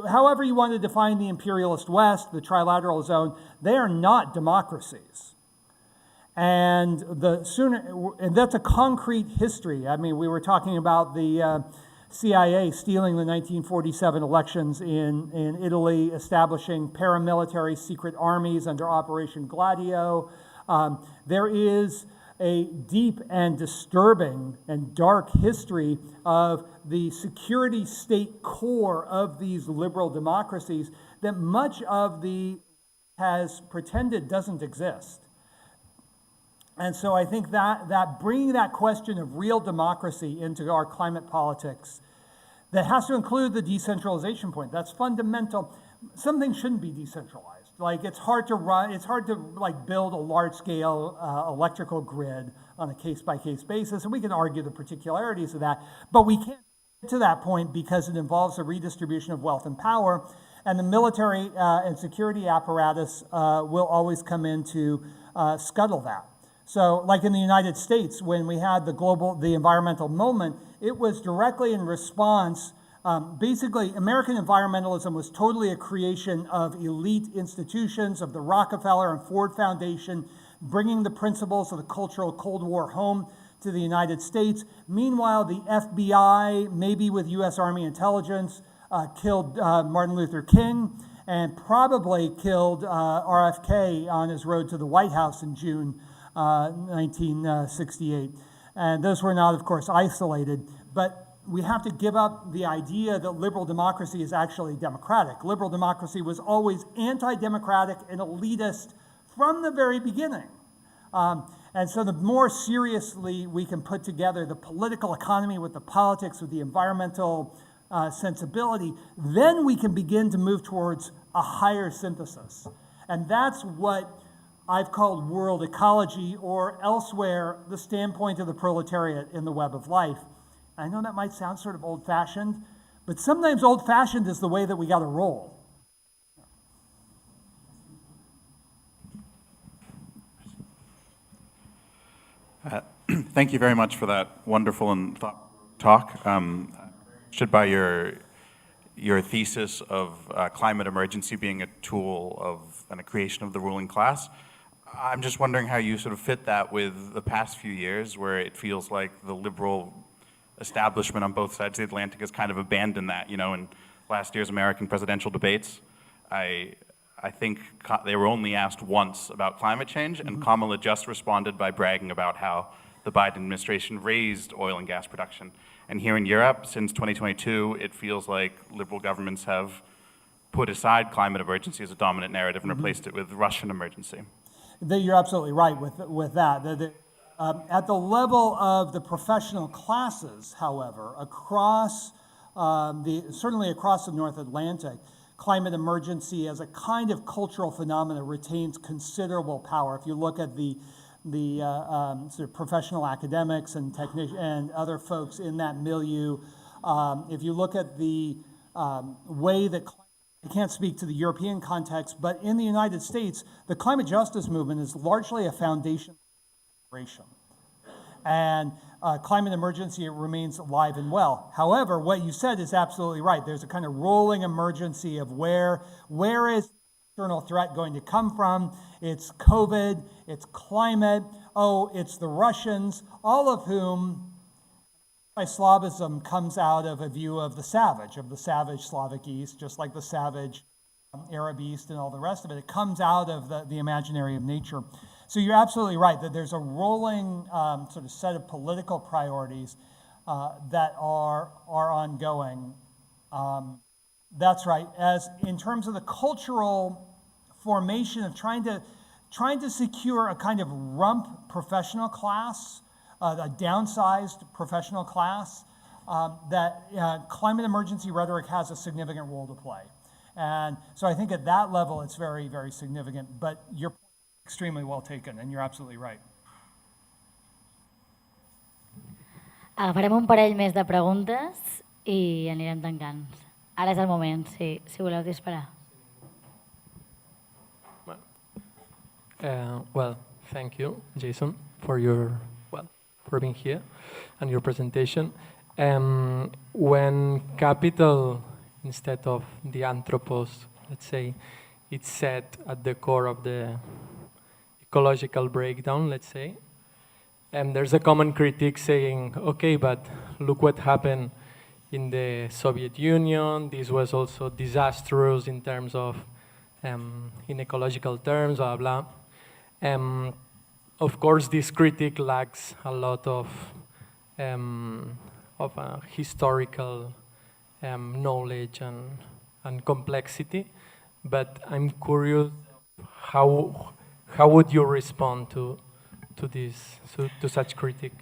however you want to define the imperialist West, the trilateral zone, they are not democracies. And that's a concrete history. I mean, we were talking about the CIA stealing the 1947 elections in Italy, establishing paramilitary secret armies under Operation Gladio. There is a deep and disturbing and dark history of the security state core of these liberal democracies that much of the has pretended doesn't exist. And so I think that bringing that question of real democracy into our climate politics, that has to include the decentralization point. That's fundamental. Some things shouldn't be decentralized. Like, it's hard to build a large-scale electrical grid on a case-by-case basis, and we can argue the particularities of that, but we can't get to that point because it involves a redistribution of wealth and power, and the military and security apparatus will always come in to scuttle that. So, like in the United States, when we had the environmental moment, it was directly in response. Basically, American environmentalism was totally a creation of elite institutions, of the Rockefeller and Ford Foundation, bringing the principles of the cultural Cold War home to the United States. Meanwhile, the FBI, maybe with U.S. Army intelligence, killed Martin Luther King and probably killed RFK on his road to the White House in June 1968. And those were not, of course, isolated, but we have to give up the idea that liberal democracy is actually democratic. Liberal democracy was always anti-democratic and elitist from the very beginning. And so the more seriously we can put together the political economy with the politics, with the environmental sensibility, then we can begin to move towards a higher synthesis. And that's what I've called world ecology, or elsewhere, the standpoint of the proletariat in the web of life. I know that might sound sort of old-fashioned, but sometimes old-fashioned is the way that we got to roll.
Thank you very much for that wonderful and talk. Interested by your thesis of climate emergency being a tool of and a creation of the ruling class. I'm just wondering how you sort of fit that with the past few years, where it feels like the liberal establishment on both sides of the Atlantic has kind of abandoned that. In last year's American presidential debates, I think they were only asked once about climate change, and Kamala just responded by bragging about how the Biden administration raised oil and gas production. And here in Europe, since 2022, it feels like liberal governments have put aside climate emergency as a dominant narrative and replaced it with Russian emergency.
You're absolutely right with that. At the level of the professional classes, however, certainly across the North Atlantic, climate emergency as a kind of cultural phenomenon retains considerable power. If you look at the sort of professional academics and and other folks in that milieu, if you look at the way that I can't speak to the European context, but in the United States, the climate justice movement is largely a foundation for generation. And climate emergency remains alive and well. However, what you said is absolutely right. There's a kind of rolling emergency of where is the external threat going to come from? It's COVID, it's climate, it's the Russians, all of whom Slavism comes out of a view of the savage Slavic East, just like the savage Arab East and all the rest of it. It comes out of the imaginary of nature. So you're absolutely right that there's a rolling sort of set of political priorities that are ongoing. That's right. As in terms of the cultural formation of trying to secure a kind of rump professional class, a downsized professional class, that climate emergency rhetoric has a significant role to play. And so I think at that level it's very, very significant. But your point is extremely well taken, and you're absolutely right.
Agafarem un parell més de preguntes i anirem tancant. Ara és el moment, si voleu disparar.
Well, thank you, Jason, for being here and your presentation. When capital, instead of the anthropos, let's say, it's set at the core of the ecological breakdown, let's say, and there's a common critique saying, okay, but look what happened in the Soviet Union. This was also disastrous in terms of, in ecological terms, blah, blah. Of course, this critique lacks a lot of historical knowledge and complexity, but I'm curious, how would you respond to this, to such critique?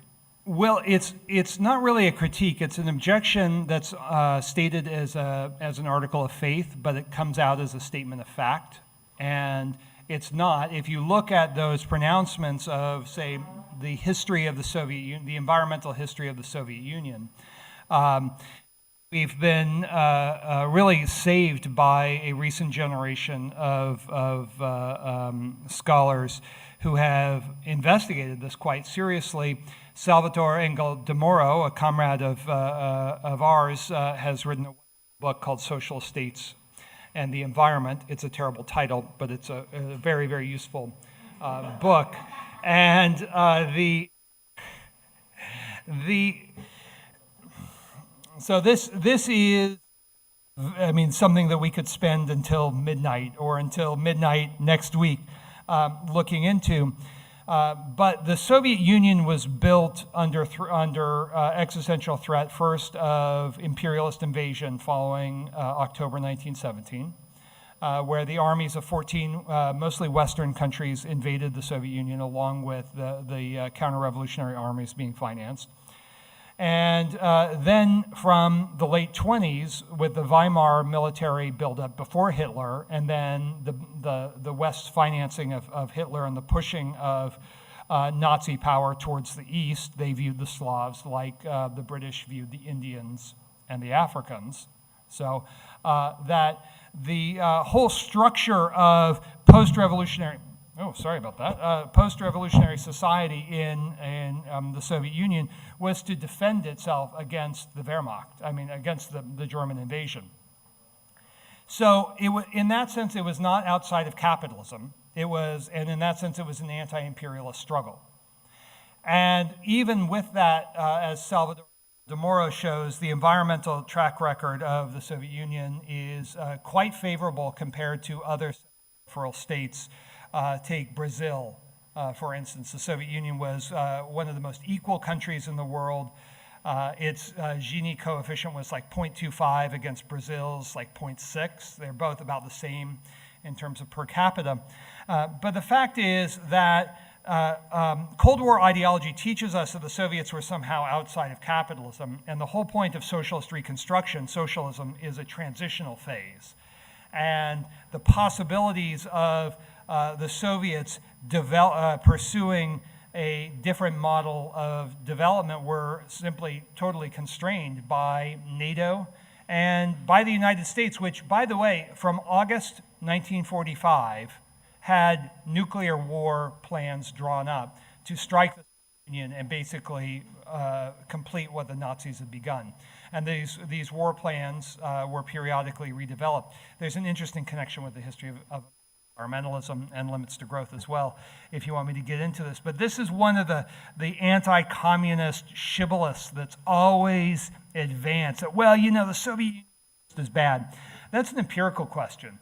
Well, it's not really a critique. It's an objection that's stated as an article of faith, but it comes out as a statement of fact. And it's not. If you look at those pronouncements of, say, the history of the Soviet Union, the environmental history of the Soviet Union, we've been really saved by a recent generation of scholars who have investigated this quite seriously. Salvatore Engel de Moro, a comrade of ours, has written a book called Social States and the Environment. It's a terrible title, but it's a very, very useful book. And so this is, I mean, something that we could spend until midnight or until midnight next week looking into. But the Soviet Union was built under existential threat, first of imperialist invasion following October 1917, where the armies of 14 mostly Western countries invaded the Soviet Union along with the counter-revolutionary armies being financed. And then from the late 20s, with the Weimar military buildup before Hitler, and then the West's financing of Hitler and the pushing of Nazi power towards the East, they viewed the Slavs like the British viewed the Indians and the Africans. So that the whole structure of post-revolutionary society in the Soviet Union was to defend itself against the Wehrmacht, against the German invasion. So in that sense, it was not outside of capitalism. And in that sense, it was an anti-imperialist struggle. And even with that, as Salvatore de Moro shows, the environmental track record of the Soviet Union is quite favorable compared to other peripheral states. Take Brazil, for instance. The Soviet Union was one of the most equal countries in the world. Its Gini coefficient was like 0.25 against Brazil's like 0.6. They're both about the same in terms of per capita. But the fact is that Cold War ideology teaches us that the Soviets were somehow outside of capitalism, and the whole point of socialist reconstruction, socialism, is a transitional phase. And the possibilities of the Soviets pursuing a different model of development were simply totally constrained by NATO and by the United States, which, by the way, from August 1945, had nuclear war plans drawn up to strike the Soviet Union and basically complete what the Nazis had begun. And these war plans were periodically redeveloped. There's an interesting connection with the history of environmentalism and limits to growth as well, if you want me to get into this. But this is one of the anti-communist shibboleths that's always advanced. That, well, you know, the Soviet Union is bad. That's an empirical question.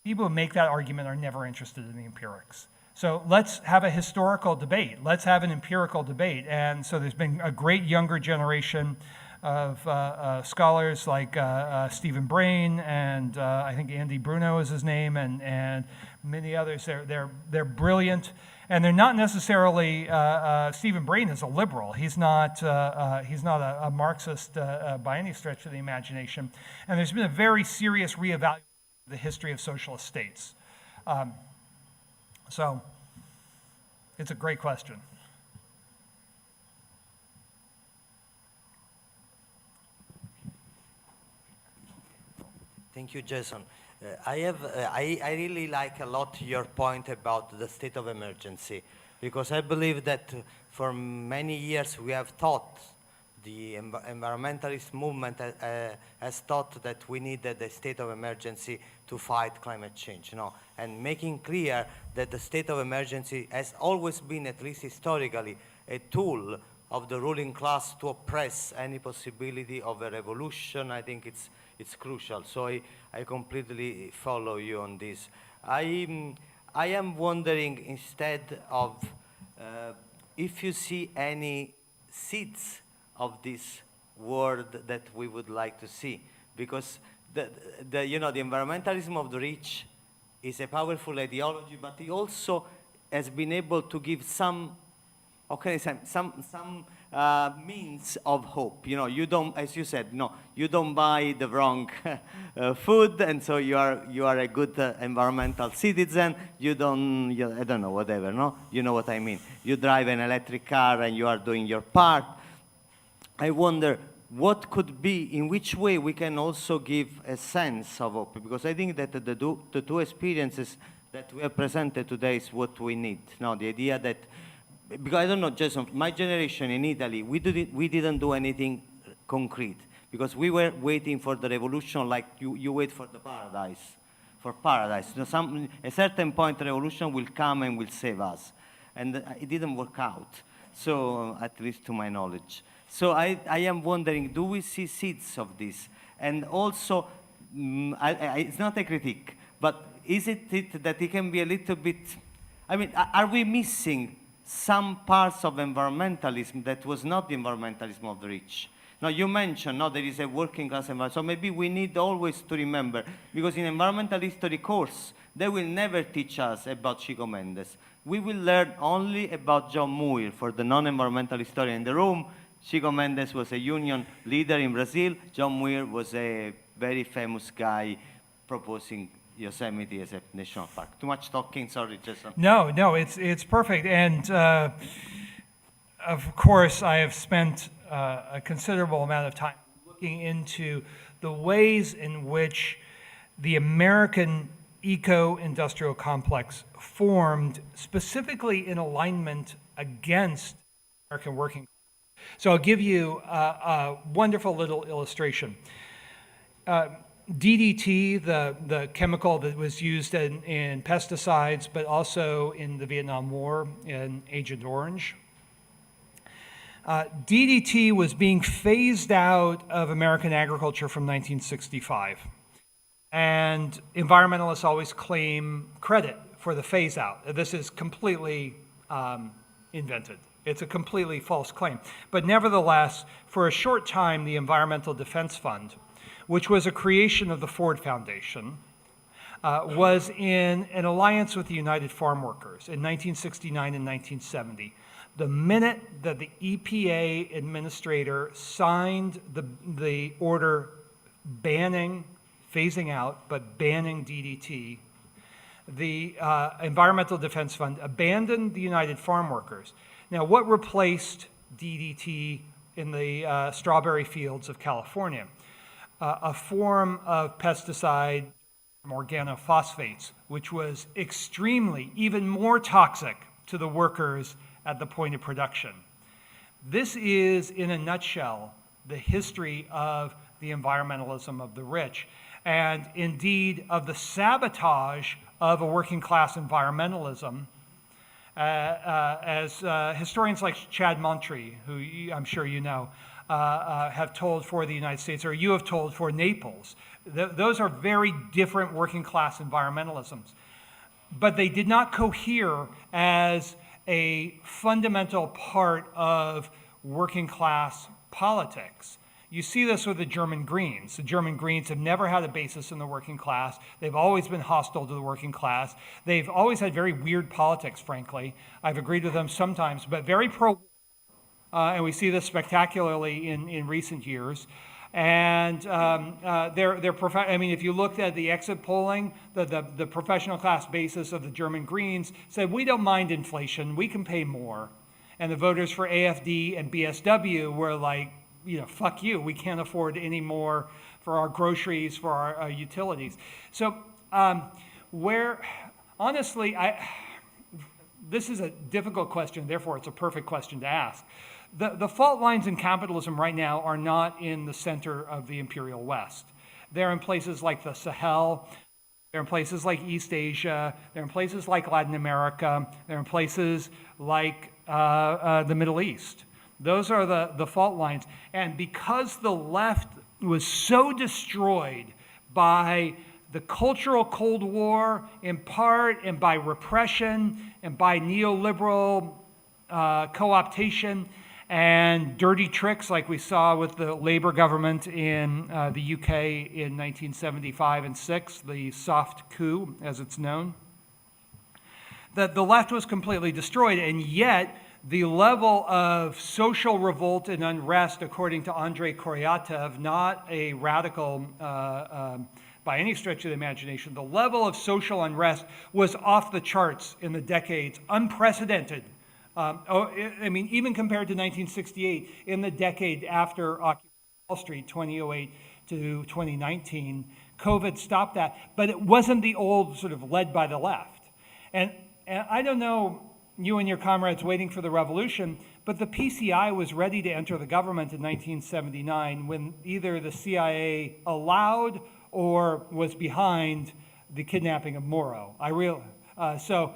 People who make that argument are never interested in the empirics. So let's have a historical debate. Let's have an empirical debate. And so there's been a great younger generation of scholars like Stephen Brain and I think Andy Bruno is his name, and many others. They're brilliant, and they're not necessarily. Stephen Brain is a liberal. He's not a Marxist by any stretch of the imagination. And there's been a very serious reevaluation of the history of socialist states. So it's a great question.
Thank you, Jason. I really like a lot your point about the state of emergency, because I believe that for many years we have thought, the environmentalist movement has thought that we needed a state of emergency to fight climate change, and making clear that the state of emergency has always been, at least historically, a tool of the ruling class to oppress any possibility of a revolution. I think it's crucial. So I completely follow you on this. I am wondering instead of if you see any seeds of this world that we would like to see, because the environmentalism of the rich is a powerful ideology, but it also has been able to give some means of hope. You don't, as you said, you don't buy the wrong food, and so you are a good environmental citizen. You don't, I don't know, whatever, You know what I mean. You drive an electric car and you are doing your part. I wonder what could be, in which way we can also give a sense of hope, because I think that the two experiences that we have presented today is what we need. The idea that, because I don't know, Jason, my generation in Italy, we didn't do anything concrete, because we were waiting for the revolution like you wait for the paradise, a certain point the revolution will come and will save us. And it didn't work out, so at least to my knowledge. So I am wondering, do we see seeds of this? And also, it's not a critique, but is it that it can be a little bit, are we missing some parts of environmentalism that was not the environmentalism of the rich? Now, you mentioned, there is a working class environment, so maybe we need always to remember, because in environmental history course, they will never teach us about Chico Mendes. We will learn only about John Muir. For the non-environmental historian in the room, Chico Mendes was a union leader in Brazil. John Muir was a very famous guy proposing Yosemite as a national park. Too much talking, sorry, Jason.
No, it's perfect. And of course, I have spent a considerable amount of time looking into the ways in which the American eco-industrial complex formed specifically in alignment against American working. So I'll give you a wonderful little illustration. DDT, the chemical that was used in pesticides, but also in the Vietnam War in Agent Orange. DDT was being phased out of American agriculture from 1965. And environmentalists always claim credit for the phase out. This is completely invented. It's a completely false claim. But nevertheless, for a short time, the Environmental Defense Fund, which was a creation of the Ford Foundation,
was in an alliance with the United Farm Workers in 1969 and 1970. The minute that the EPA administrator signed the order banning, phasing out, but banning DDT, the Environmental Defense Fund abandoned the United Farm Workers. Now, what replaced DDT in the strawberry fields of California? A form of pesticide, organophosphates, which was extremely, even more toxic to the workers at the point of production. This is, in a nutshell, the history of the environmentalism of the rich, and indeed of the sabotage of a working class environmentalism, as historians like Chad Montry, who I'm sure you know, have told for the United States, or you have told for Naples. Those are very different working class environmentalisms. But they did not cohere as a fundamental part of working class politics. You see this with the German Greens. The German Greens have never had a basis in the working class. They've always been hostile to the working class. They've always had very weird politics, frankly. I've agreed with them sometimes, but very pro, and we see this spectacularly in recent years. And I mean, if you looked at the exit polling, the professional class basis of the German Greens said, we don't mind inflation, we can pay more. And the voters for AfD and BSW were like, you know, fuck you, we can't afford any more for our groceries, for our utilities. So honestly, this is a difficult question, therefore it's a perfect question to ask. The fault lines in capitalism right now are not in the center of the imperial West. They're in places like the Sahel, they're in places like East Asia, they're in places like Latin America, they're in places like the Middle East. Those are the fault lines. And because the left was so destroyed by the cultural Cold War in part, and by repression, and by neoliberal co-optation, and dirty tricks like we saw with the Labour government in the UK in 1975 and 6, the soft coup, as it's known, that the left was completely destroyed, and yet the level of social revolt and unrest, according to Andrei Koryatov, not a radical by any stretch of the imagination, the level of social unrest was off the charts in the decades, unprecedented. I mean, even compared to 1968, in the decade after Occupy Wall Street, 2008 to 2019, COVID stopped that, but it wasn't the old sort of led by the left. And I don't know, you and your comrades waiting for the revolution, but the PCI was ready to enter the government in 1979 when either the CIA allowed or was behind the kidnapping of Moro. That's the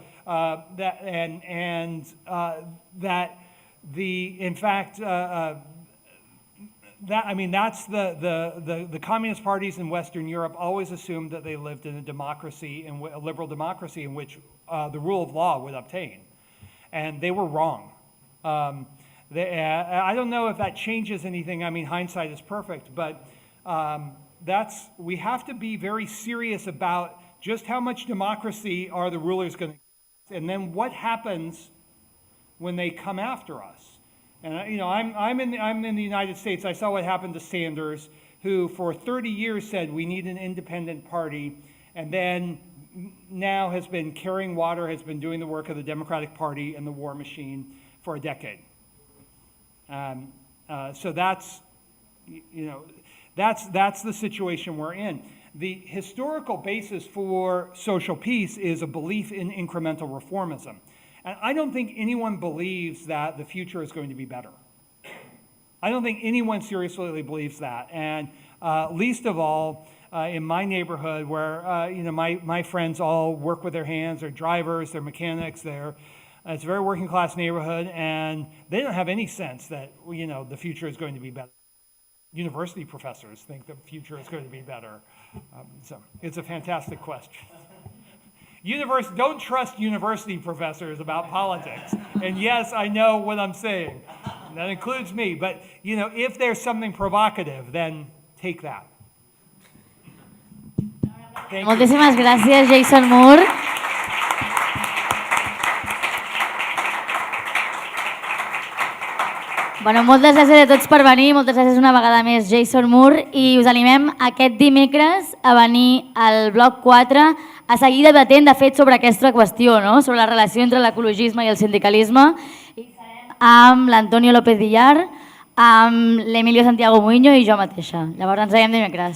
communist parties in Western Europe always assumed that they lived in a democracy, in a liberal democracy in which the rule of law would obtain. And they were wrong. I don't know if that changes anything. I mean, hindsight is perfect, but we have to be very serious about just how much democracy are the rulers going to get, and then what happens when they come after us. And you know, I'm in the United States. I saw what happened to Sanders, who for 30 years said we need an independent party, and then now has been carrying water, has been doing the work of the Democratic Party and the war machine for a decade. So that's, you know, that's the situation we're in. The historical basis for social peace is a belief in incremental reformism. And I don't think anyone believes that the future is going to be better. I don't think anyone seriously believes that. And least of all, in my neighborhood where, you know, my friends all work with their hands, they're drivers, they're mechanics, it's a very working class neighborhood, and they don't have any sense that, you know, the future is going to be better. University professors think the future is going to be better. So it's a fantastic question. Don't trust university professors about politics. And yes, I know what I'm saying. That includes me. But, you know, if there's something provocative, then take that.
Moltíssimes gràcies, Jason Moore. Bueno, moltes gràcies a tots per venir, moltes gràcies una vegada més, Jason Moore, i us animem aquest dimecres a venir al bloc 4 a seguir debatent, de fet, sobre aquesta qüestió, no? Sobre la relació entre l'ecologisme i el sindicalisme, i serem amb l'Antonio López Villar, amb l'Emilio Santiago Muiño i jo mateixa. Llavors ens veiem dimecres.